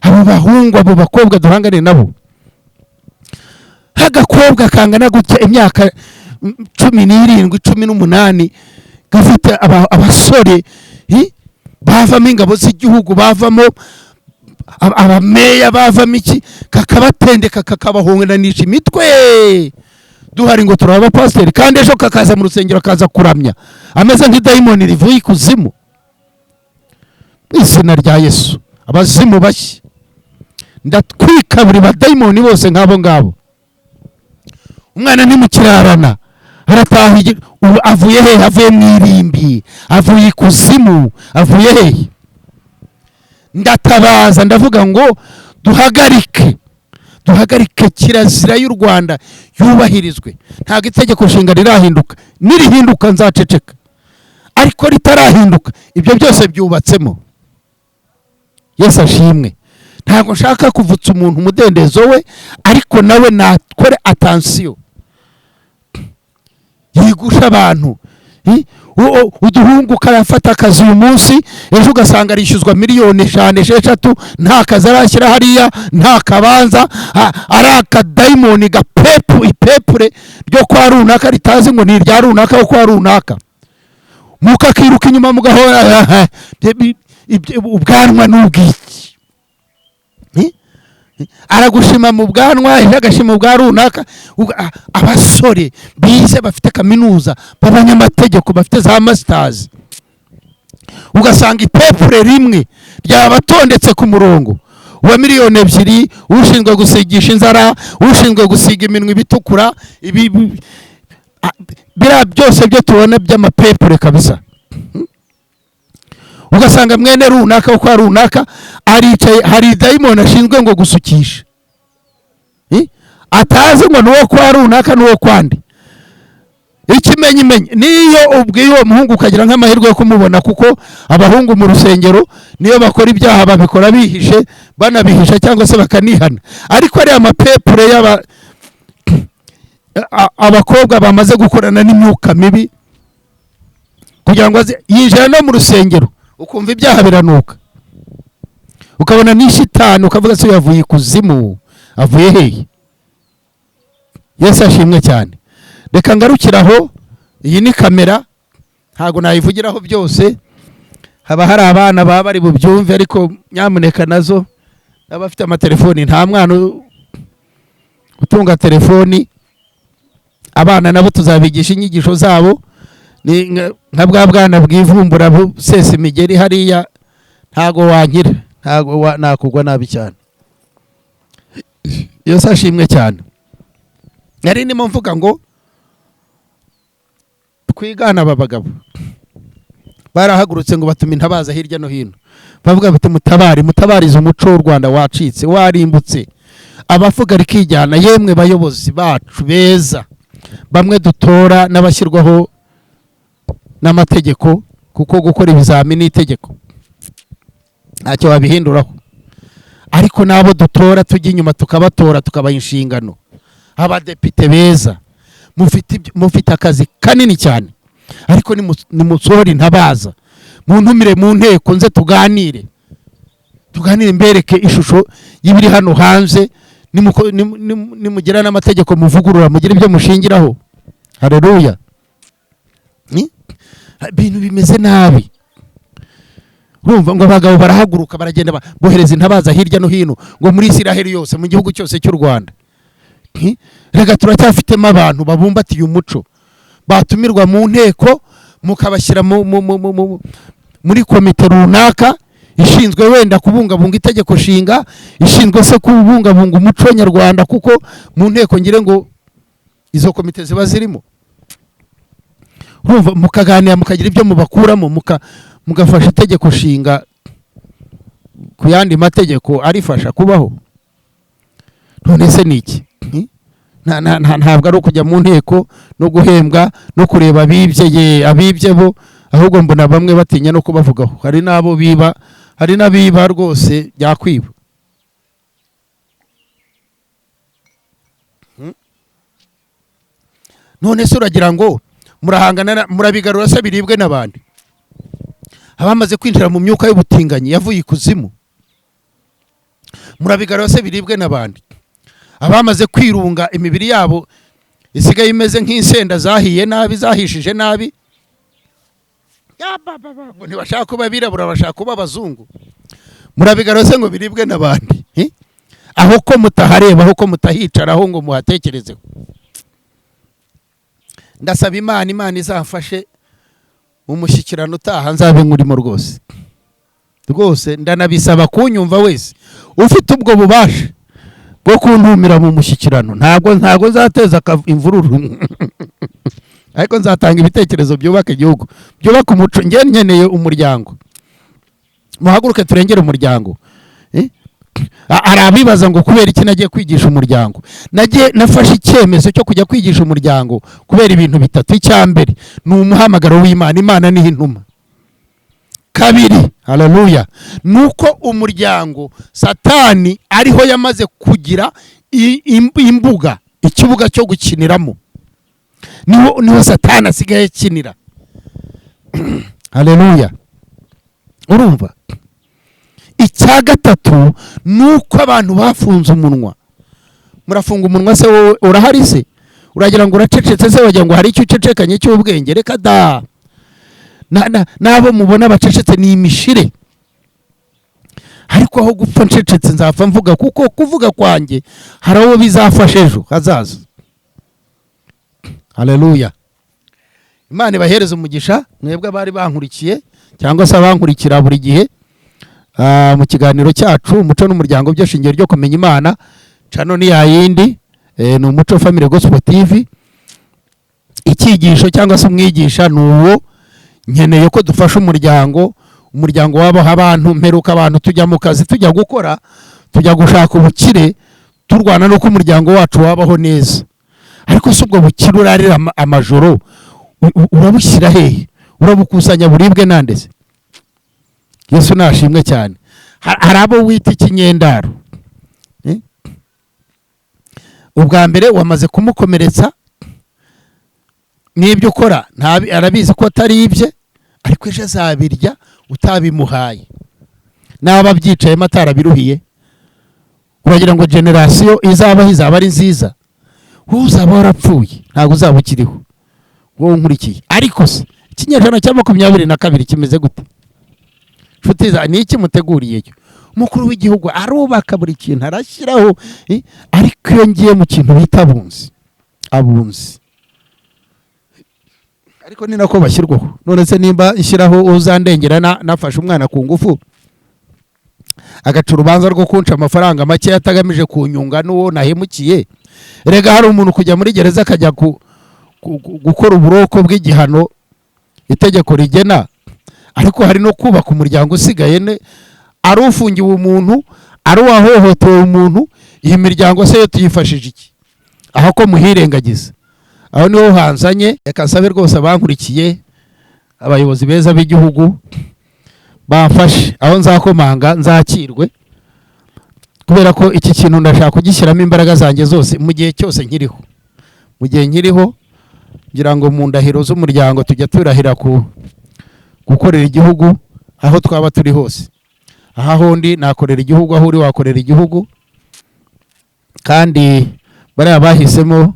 Abo bahungu abo bakobwa duhangane nabo, agakobwa kangana gutya imyaka 17, 18, gafite abasore bavamo ingabo z'igihugu, bavamo abameya, bavamo iki, kakabatendeka kakabahonganisha imitwe. Duhari ngo turaba pasiteri, kandi ejo kakaza mu rusengero akaza kuramya ameze nk'idayimoni rivuye kuzimu. Izina rya Yesu, abazimu bashye ndatwika buri badayimoni bose nk'abo ngabo. Umwana ni mukirarana arataha, avuye he? Avuye mwirimbi, avuye kuzimu, avuye he? Ndatabaza ndavuga ngo duhagarike kirazira y'u Rwanda yubahirizwe. Ntago itegeko nshinga rirahinduka, nirihinduka nzaceceka, ariko ritarahinduka ibyo byose byubatsemo. Yesu ashimwe. Ntago nshaka kuvutsa umuntu umudendezo we, ariko nawe nakore attention yigusha abantu. Uduhungu karafata akazi uyu munsi, ejo ugasanga arishyuzwa miliyoni 5, 6, nta kazi arashyira hariya, nta kabanza, ari akadayimoni ipepure ryo kwa runaka ritazi ngo ni irya runaka wo kwa runaka. Mukakiruka inyuma mugahora ubwanwa n'ubwiki. Aragushima mu bwanwa, agashima bwa runaka. Abasore bize bafite kaminuza, b'abanyamategeko, bafite za masters, ugasanga ipepure rimwe ryabatondetse ku murongo wa miliyoni 2, ushinzwe gusigisha inzara, ushinzwe gusiga iminwa ibitukura, bira byose byo tubona by'amapepure kabisa. Ugasanga mwene runaka uko runaka aricaye, hari dayimoni ashinzwe ngo gusukisha, atazi ngo nuwo kwa runaka nuwo kwandi. Ikimenyimenyi niyo ubwiye uwo muhungu ukagira nk'amahirwe yo kumubona, kuko abahungu mu rusengero niyo bakora ibyaha babikora bihishe, banabihisha cyangwa se bakanihana. Ariko ari amapepure abakobwa bamaze gukorana n'imyuka mibi, kugira ngo yinjira no mu rusengero ukumva ibyaha biranuka, ukabona ni shitani, ukavuga se yavuye kuzimu, avuye hehe? Yesu ashimwe cyane. Reka ngarukiraho, iyi ni kamera ntago nayivugiraho byose, haba hari abana baba bari bubyumve, ariko nyamuneka nazo abafite amatelefoni, nta mwana utunga telefoni, abana nabo tuzabigisha inyigisho zabo. Ni nka bwa bwana bwivumbura sese imigeri hariya, ntago wankira, ntago nakugwa nabi cyane. Yesu ashimwe cyane. Nari ndimo mvuga ngo kwigana aba bagabo barahagurutse ngo batuma intabaza hirya no hino, bavuga bati mutabarize umuco w'u Rwanda wacitse, warimbutse. Abavuga rikijyana, yemwe bayobozi bacu beza, bamwe dutora n'abashyirwaho n'amategeko, kuko gukora ibizamini itegeko ntacyo babihinduraho, ariko nabo dutora tujya inyuma tukabatora tukabaha inshingano. abadepite beza, mufite akazi kanini cyane, ariko nimusohore intabaza, muntumire mu nteko nze tuganire mbereke ishusho y'ibiri hano hanze, nimugira n'amategeko muvugurura, mugire ibyo mushingiraho. Haleluya. Ibintu bimeze nabi. Urumva ngo abagabo barahaguruka baragenda bohereza intabaza hirya no hino, ngo muri Isiraheli yose, mu gihugu cyose cy'u Rwanda. Rega turacyafitemo abantu babumbatiye umuco, batumirwa mu nteko, mukabashyira muri komite runaka ishinzwe wenda kubungabunga itegeko nshinga, ishinzwe se kubungabunga umuco nyarwanda, kuko mu nteko ngire ngo izo komite ziba zirimo. Urumva mukaganira, mukagira ibyo mubakuramo, mugafasha itegeko nshinga ku yandi mategeko arifasha kubaho. None se niki? Ntabwo ari ukujya mu nteko no guhembwa no kureba abibye bo, ahubwo mbona bamwe batinya no kubavugaho. Hari nabo biba, hari n'abiba rwose byakwiba. None se uragira ngo murahangana, murabigarura se biribwe n'abandi? Abamaze kwinjira mu myuka y'ubutinganyi yavuye ikuzimu, murabigarura se biribwe n'abandi? Abamaze kwirunga imibiri yabo isigaye imeze nk'insenda zahiye nabi, zahishije nabi, ngo ntibashaka kuba birabura, bashaka kuba abazungu, murabigarura se ngo biribwe n'abandi? Aho ko mutahareba, aho ko mutahicaraho ngo muhatekerezeho. Ndasaba Imana izamfashe umushyikirano utaha nzabe nkurimo rwose. Rwose ndanabisaba kunyumva wese ufite ubwo bubasha bwo kuntumira mu mushyikirano. Ntabwo nzateza imvururu ariko nzatanga ibitekerezo byubaka igihugu, byubaka umuco. Nkeneye umuryango, muhaguruke turengere umuryango. Arabibaza ngo kubera iki nagiye kwigisha umuryango? Nafashe icyemezo cyo kujya kwigisha umuryango kubera ibintu bitatu. Icyambere ni umuhamagaro w'Imana, Imana niho intuma. Kabiri, haleluya, nuko umuryango Satani ariho yamaze kugira imbuga, ikibuga cyo gukiniramo, niho Satani asigaye akinira. Haleluya. Urumva? Icya gatatu nuko abantu bafunze umunwa. Murafunga umunwa se wowe urahari se? Uragira ngo uracecetse se, wagira ngo hari icyo ucecekanye cy'ubwenge? Reka da. Nabo mubona bacecetse ni imishire. Ariko aho gupfa ncecetse nzapfa mvuga, kuko kuvuga kwanjye hari abo bizafasha ejo hazaza. Haleluya. Imana ibahereze umugisha mwebwe abari bankurikiye cyangwa se abankurikira buri gihe mu kiganiro cyacu Umuco n'Umuryango byo shingiro ryo kumenya Imana. Cano ni yayindi, ni Umuco Family Gospel TV. Ikigisho cyangwa se umwigisha nuwo. Nkeneye ko dufasha umuryango wabo, abantu mperuka, abantu tujya mu kazi, tujya gukora, tujya gushaka ubukire, turwana no ko umuryango wacu wabaho neza. Ariko se ubwo bukire urarira amajoro urabushyira hehe? Urabukusanya buribwe nandese? Yesu nashimwe cyane. Hari abo wita ikinyendaro. Ubwa mbere wamaze kumukomeretsa, n'ibyo ukora arabizi ko atari ibye, ariko ejo azabirya utabimuhaye. Naba byicayemo atarabiruhiye, uragira ngo generasiyo izaba ari nziza, wowe uzaba warapfuye, ntabwo uzaba ukiriho wowe nkurikiye. Ariko se ikinyejana cya 22 kimeze gute? Nshuti za ni iki muteguriyeyo? Umukuru w'igihugu arubaka buri kintu, arashyiraho, ariko iyo ngiye mu kintu bita abunzi, ariko ni nako bashyirwaho. None se nimba ishyiraho uzandengera nafashe umwana ku ngufu, agaca urubanza rwo kunca amafaranga make yatagamije kunyunga n'uwo nahemukiye, rega hari umuntu kujya muri gereza akajya gukora uburoko bw'igihano itegeko rigena, ariko hari no kubaka umuryango usigaye, ari ufungiwe umuntu, ari uwahohotewe umuntu. Iyi miryango se yo tuyifashije iki? Aho ko muhirengagiza. Aho niho hanzanye. Reka nsabe rwose abankurikiye, abayobozi beza b'igihugu, bamfashe aho nzakomanga nzakirwe, kubera ko iki kintu ndashaka kugishyiramo imbaraga zanjye zose mu gihe cyose nkiriho, mu gihe nkiriho ngira ngo mu ndahiro z'umuryango tujya turahira gukorera igihugu aho twaba turi hose. Aha hondi nakorera igihugu, aho uri wakorera igihugu, kandi bariya bahisemo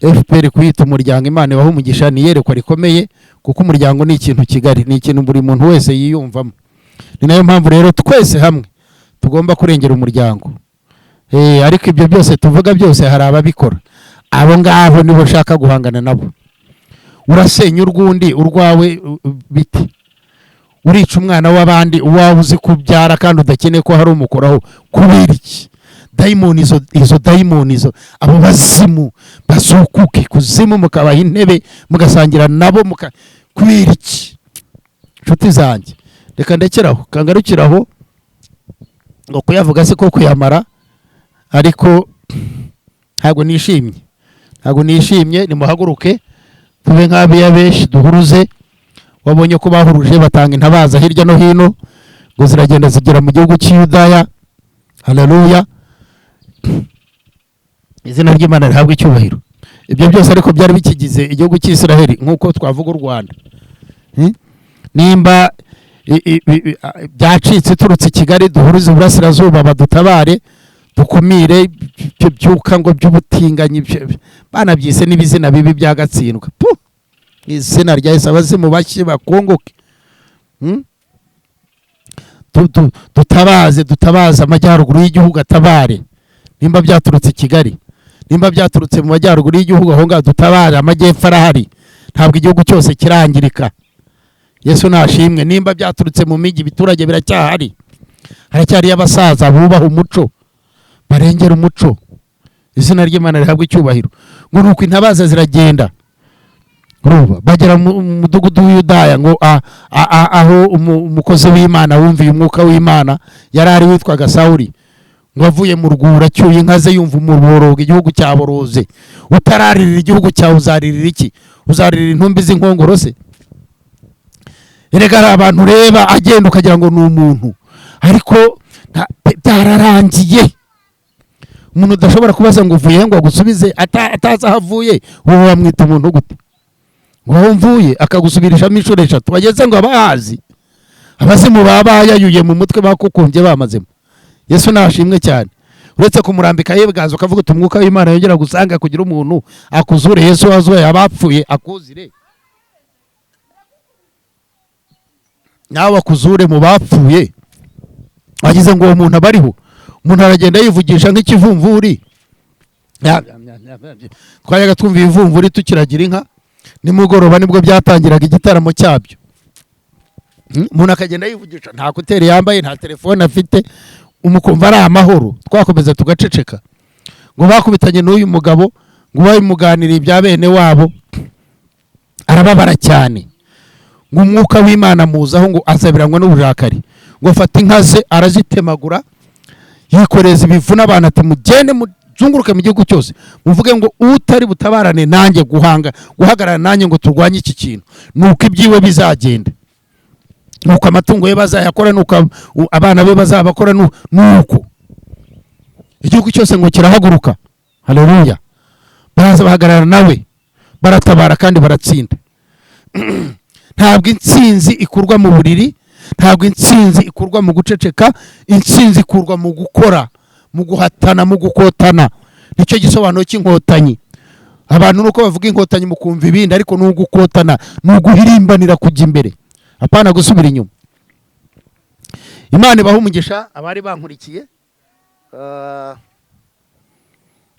FPR kuyita umuryango Imana ibaha umugisha ni yerekwa rikomeye, kuko umuryango ni ikintu kigari, ni ikintu buri muntu wese yiyumvamo. Ni nayo mpamvu rero twese hamwe tugomba kurengera umuryango. Ariko ibyo byose tuvuga byose hari ababikora, abo ngabo nibo shaka guhangana nabo. Urasenya urwundi urwawe biti, urica umwana w'abandi uwawe uzi kubyara kandi udakeneye ko hari umukoraho. Kubera iki? Daimoni izo daimoni izo, abo bazimu bazukuke kuzimu, mukabaha intebe mugasangira nabo, kubera iki? Nshuti zanjye, reka ndekeraho kangarukiraho, ngo kuyavuga se ko kuyamara, ariko ntabwo nishimye. Nimuhaguruke tube nk'abiya benshi duhuruze. Wabonye ko bahuruje batanga intabaza hirya no hino ngo ziragenda zigera mu gihugu cy'Yudaya. Haleluya, izina ry'Imana rihabwe icyubahiro. Ibyo byose ariko byari bikigize igihugu cy'Isiraheli, nk'uko twavuga u Rwanda. Nimba byacitse turutse Kigali, duhuruze Uburasirazuba badutabare, dukumire ibyo byuka ngo by'ubutinganyi banabyise n'ibizina bibi byagatsindwa. Izina rya Yesu, abazimu bashye bakongoke. Dutabaze amajyaruguru y'igihugu atabare. Nimba byaturutse Kigali, nimba byaturutse mu majyaruguru y'igihugu, aho ngaho dutabare. Amajyepfo arahari, ntabwo igihugu cyose kirangirika. Yesu nashimwe. Nimba byaturutse mu migi, biturage biracyahari, haracyari abasaza bubaha umuco, barengera umuco. Izina ry'Imana rihabwe icyubahiro. Ngo nuko intabaza ziragenda bagera mu mudugudu w'Yudaya, ngo aho umukozi w'Imana wumviye umwuka w'Imana yari ari witwaga Sawuli, ngo avuye mu rwura acyuye inka ze, yumva umuborogo, igihugu cyaboroze. Utararirira igihugu cyawe uzaririra iki? Uzaririra intumbi z'inkongoro se? Erega hari abantu ureba agenda ukagira ngo ni umuntu, ariko byararangiye. Umuntu udashobora kubaza ngo uvuye ngo agusubize atazi aho avuye, wowe wamwita umuntu gute? Ngo mvuye akagusubirishamo inshuro 3, bageze ngo abahazi. Abazimu babayayuye mu mutwe bakukumbye bamazemo. Yesu nashimwe cyane. Uretse kumurambika yebwaza ukavuga uti umwuka w'Imana yongera gusanga kugira umuntu akuzure. Yesu wazuye abapfuye akuzire, nawe akuzure mu bapfuye. Wagize ngo uwo muntu abariho? Umuntu aragenda yivugisha nk'ikivumvuri. Twayaga twumva ibivumvuri tukiragira inka, nimugoroba nibwo byatangiraga igitaramo cyabyo. Umuntu akagenda yivugisha, nta kuteri yambaye, nta telefone afite, umukumva ari amahoro. Twakomeza tugaceceka. Ngo bakubitanye n'uyu mugabo, ngo babimuganiriye ibya bene wabo, arababara cyane. Ngo umwuka w'Imana muzaho, ngo asabiranywe n'uburakari, ngo afata inka ze arazitemagura, yikoreza ibivu n'abantu ati mugende muzunguruke mu gihugu cyose muvuge ngo utari butabarane nanjye guhagarara nanjye ngo turwanye iki kintu, nuko ibyiwe bizagenda, nuko amatungo ye bazayakora, nuko abana be bazabakora, nuko igihugu cyose ngo kirahaguruka. Haleluya, baraza bahagarara nawe, baratabara kandi baratsinda. Ntabwo intsinzi ikurwa mu buriri, ntabwo intsinzi ikurwa mu guceceka, intsinzi ikurwa mu gukora, mu guhatana, mu gukotana. Nicyo gisobanuro cy'inkotanyi. Abantu nuko bavuga inkotanyi mukumva ibindi, ariko no gukotana, no guhirimbanira kujya imbere, apana gusubira inyuma. Imana ibaha umugisha abari bankurikiye.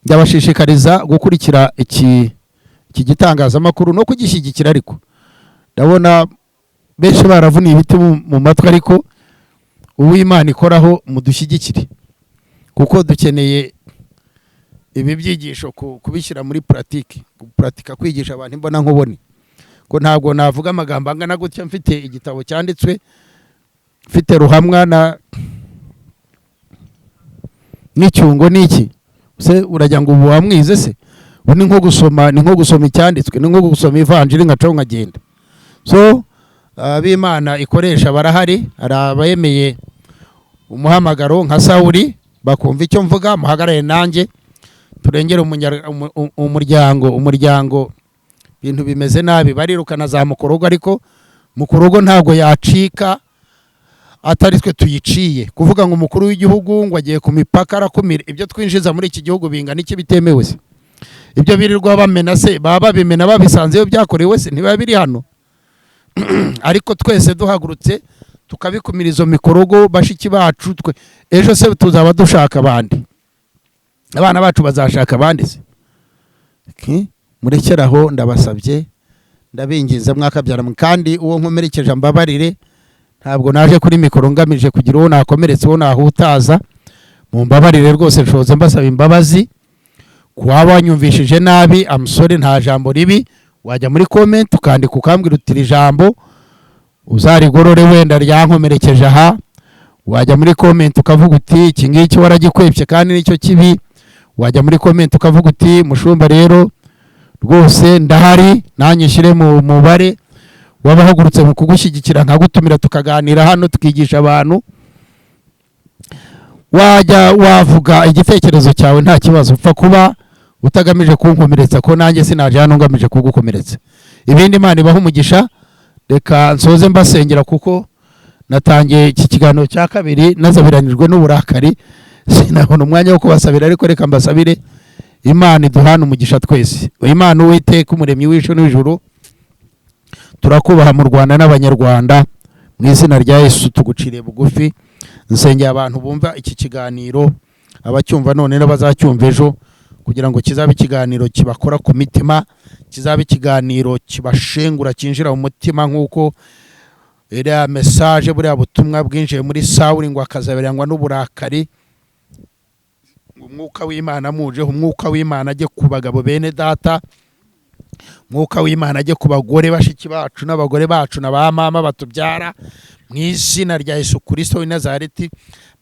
Ndabashishikariza gukurikira iki gitangazamakuru no kugishyigikira. Ariko ndabona benshi baravuniye ibiti mu matwi, ariko uw'Imana ikoraho mudushyigikire, kuko dukeneye ibi byigisho kubishyira muri pratika, kwigisha abantu imbona nkubone. Ko ntabwo navuga amagambo angana gutya mfite igitabo cyanditswe, mfite ruhamwa n'icyungo n'iki se, urajya ngo ubu wamwize se? Ni nko gusoma icyanditswe, ni nko gusoma ivanjiri nkacaho nkagenda. So ab'Imana ikoresha barahari, hari abayemeye umuhamagaro nka Sawuli, bakumva icyo mvuga, muhagarare nanjye turengere umuryango. Ibintu bimeze nabi, barirukana za Mukorogo, ariko Mukorogo ntabwo yacika atari twe tuyiciye. Kuvuga ngo umukuru w'igihugu ngo agiye ku mipaka arakumira, ibyo twinjiza muri iki gihugu bingana iki bitemewe se? Ibyo birirwa bamena se, baba babimena babisanzeyo byakorewe se, ntiba biri hano? Ariko twese duhagurutse tukabikumira izo Mikorogo, bashiki bacu twe ejo se tuzaba dushaka abandi, abana bacu bazashaka abandi se? Murekeraho ndabasabye, ndabinginze mwakabyara, kandi uwo nkomerekeje mbabarire. Ntabwo naje kuri mikoro ngamije kugira uwo nakomeretse, uwo nahutaza. Mu mbabarire rwose, nshoze mbasaba imbabazi kuba wanyumvishije nabi. Amusore nta jambo ribi, wajya muri comment ukandika ukambwira utira ijambo uzarigorore wenda ryankomerekeje aha. Wajya muri comment ukavuga uti iki ngiki waragikwepye kandi nicyo kibi. Wajya muri comment ukavuga uti mushumba rero rwose ndahari, nanyishyire mu mubare wabahagurutse mu kugushyigikira, nkagutumira tukaganira hano tukigisha abantu. Wajya wavuga igitekerezo cyawe nta kibazo, upfa kuba utagamije kunkomeretsa, ko nanjye sinaje hano ngamije kugukomeretsa. Ibindi Imana ibaho umugisha. Reka nsoze mbasengera, kuko natangiye iki kiganiro cya kabiri nazabiranijwe n'uburakari, sinabona umwanya wo kubasabira, ariko reka mbasabire. Imana iduhana umugisha twese. Imana Uwiteka umuremyi w'ijuru n'ijuru, turakubaha mu Rwanda n'abanyarwanda, mu izina rya Yesu tuguciriye bugufi. Nsengeye abantu bumva iki kiganiro, abacyumva none n'abazacyumva ejo, kugira ngo kizabe ikiganiro kibakora ku mitima, kizabe ikiganiro kibashengura, kinjira mu mutima, nk'uko iriya message, buriya butumwa bwinjiye muri Sawuli ngo akazaberangwa n'uburakari. Umwuka w'Imana mujeho, umwuka w'Imana ajye ku bagabo bene data, umwuka w'Imana ajye ku bagore bashiki bacu n'abagore bacu na ba mama batubyara, mu izina rya Yesu Kristo w'i Nazareti.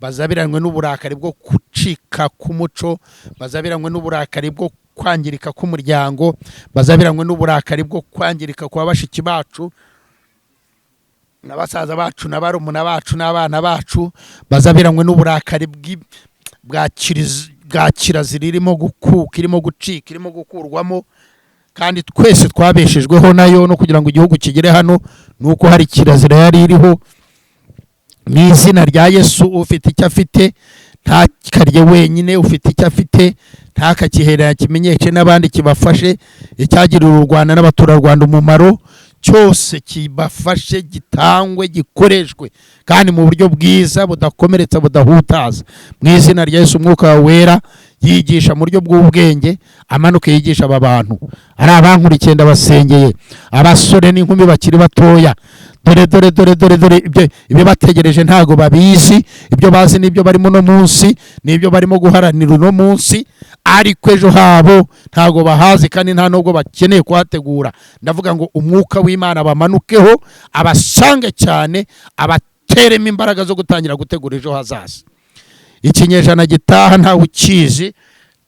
Bazabiranwe n'uburakari bwo gucika k'umuco, bazabiranwe n'uburakari bwo kwangirika k'umuryango, bazabiranwe n'uburakari bwo kwangirika kwa bashiki bacu n'abasaza bacu n'abarumuna bacu n'abana bacu, bazabiranwe n'uburakari bwa kirazira irimo gukuka, irimo gucika, irimo gukurwamo. Kandi twese twabeshejweho nayo, no kugira ngo igihugu kigere hano nuko hari kirazira yari iriho. Mu izina rya Yesu, ufite icyo afite ntakarye wenyine, ufite icyo afite ntakakiherera, kimenyeshe n'abandi, kibafashe. Icyagirira u Rwanda n'abaturarwanda umumaro cyose kibafashe, gitangwe, gikoreshwe kandi mu buryo bwiza, budakomeretsa, budahutaza. Mu izina rya Yesu, umwuka wawe wera yigisha mu buryo bw'ubwenge, amanuke yigisha aba bantu. Ari abankurikiye ndabasengeye, abasore n'inkumi bakiri batoya, dore ibyo bategereje ntago babizi. Ibyo bazi n'ibyo barimo no munsi, n'ibyo barimo guharanira uno munsi, ariko ejo habo ntago bahazi, kandi nta nubwo bakeneye kuhategura. Ndavuga ngo umwuka w'Imana bamanukeho, abasange cyane, abateremo imbaraga zo gutangira gutegura ejo hazaza. Ikinyejana gitaha ntawe ukizi,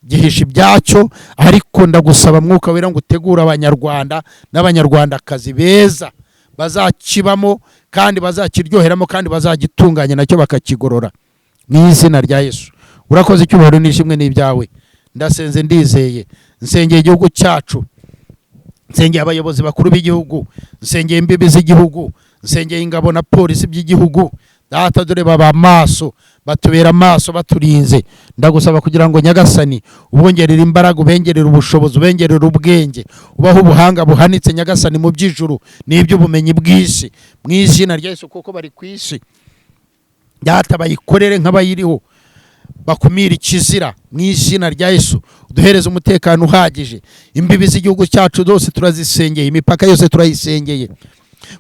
gihisha ibyacyo, ariko ndagusaba mwuka wera ngo utegure abanyarwanda n'abanyarwandakazi beza bazakibamo, kandi bazakiryoheramo, kandi bazagitunganya nacyo bakakigorora, mu izina rya Yesu. Urakoze, icyubahiro n'ishimwe n'ibyawe. Ndasenze ndizeye, nsengeye igihugu cyacu, nsengeye abayobozi bakuru b'igihugu, nsengeye imbibi z'igihugu, nsengeye ingabo na polisi by'igihugu. Data, dore baba maso, batubera maso, baturinze. Ndagusaba kugira ngo Nyagasani ubongerere imbaraga, ubengerere ubushobozi, ubengerere ubwenge, ubaho ubuhanga buhanitse Nyagasani mu by'ijuru n'iby'ubumenyi bw'isi, mu izina rya Yesu, kuko bari ku isi. Data, bayikorere nk'abayiriho, bakumira ikizira, mu izina rya Yesu. Uduhereze umutekano uhagije. Imbibi z'igihugu cyacu zose turazisengeye, imipaka yose turayisengeye,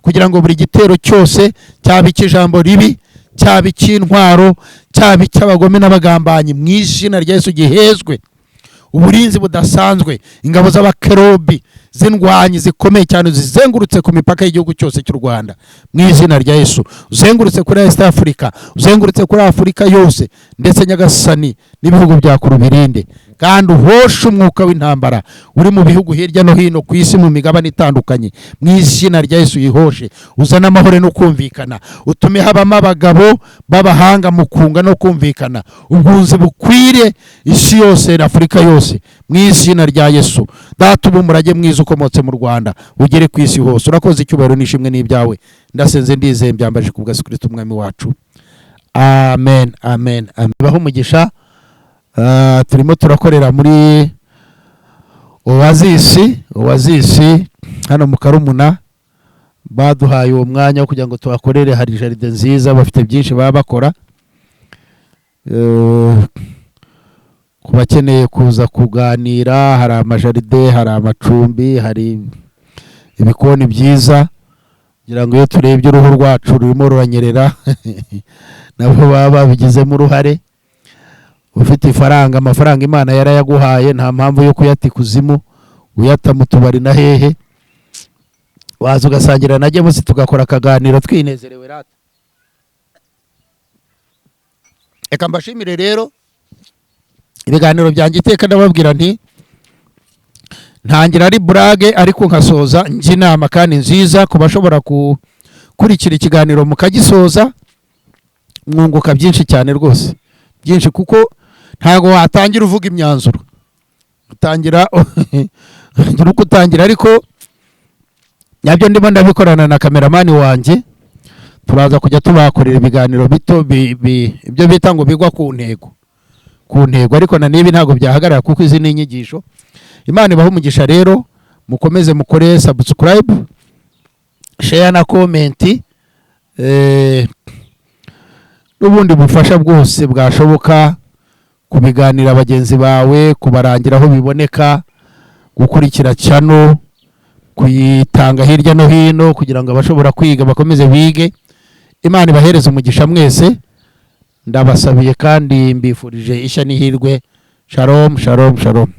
kugira ngo buri gitero cyose, cyaba icy'ijambo ribi, cyaba icy'intwaro, cyaba icy'abagome n'abagambanyi, mu izina rya Yesu gihezwe. Uburinzi budasanzwe, ingabo z'abakerubi z'indwanyi zikomeye cyane zizengurutse ku mipaka y'igihugu cyose cy'u Rwanda, mu izina rya Yesu. Uzengurutse kuri East Africa, uzengurutse kuri Afurika yose, ndetse Nyagasani n'ibihugu bya kure ubirinde, kandi uhoshe umwuka w'intambara uri mu bihugu hirya no hino ku isi mu migabane itandukanye. Mu izina rya Yesu yihoshe, uzane amahoro no kumvikana, utume habamo abagabo b'abahanga mu kunga no kumvikana, ubwunzi bukwire isi yose na Afurika yose mu izina rya Yesu. Data ubu umurage mwiza ukomotse mu Rwanda ugere ku isi hose. Urakoze, icyubahiro n'ishimwe n'ibyawe, ndasenze ndizeye mbyambaje ku bwa Yesu Kristo umwami wacu, amen, amen, amen. Baho umugisha. Turimo turakorera muri Oasis hano mu Karumuna, baduhaye uwo mwanya wo kugira ngo tuhakorere. Hari jaride nziza, bafite byinshi baba bakora. Ku bakeneye kuza kuganira, hari amajaride, hari amacumbi, hari ibikoni byiza, kugira ngo iyo turebye uruhu rwacu rurimo ruranyerera nabo baba babigizemo uruhare. Ufite amafaranga Imana yarayaguhaye, nta mpamvu yo kuyata ikuzimu, uyata mu tubari na hehe. Waza ugasangira na James tugakora akaganiro twinezerewe rata. Eka mbashimire rero, ibiganiro byanjye iteka ndababwira nti ntangira ari burage ariko nkasoza njye inama kandi nziza ku bashobora gukurikira ikiganiro mukagisoza, mwunguka byinshi cyane rwose, byinshi, kuko ntago watangira uvuga imyanzuro, utangira ariko nabyo ndimo ndabikorana na kameramani wanjye. Turaza kujya tubakorera ibiganiro bito ibyo bita ngo bigwa ku ntego, ariko na nibi ntago byahagarara kuko izi ni inyigisho. Imana ibaho umugisha rero, mukomeze mukore subscribe, share na comment, n'ubundi bufasha bwose bwashoboka, kubiganira bagenzi bawe, kubarangira aho biboneka, gukurikira channel, kuyitanga hirya no hino kugira ngo abashobora kwiga bakomeze bige. Imana ibahereze umugisha mwese, ndabasabiye kandi mbifurije ishya n'ihirwe. Shalom, shalom, shalom.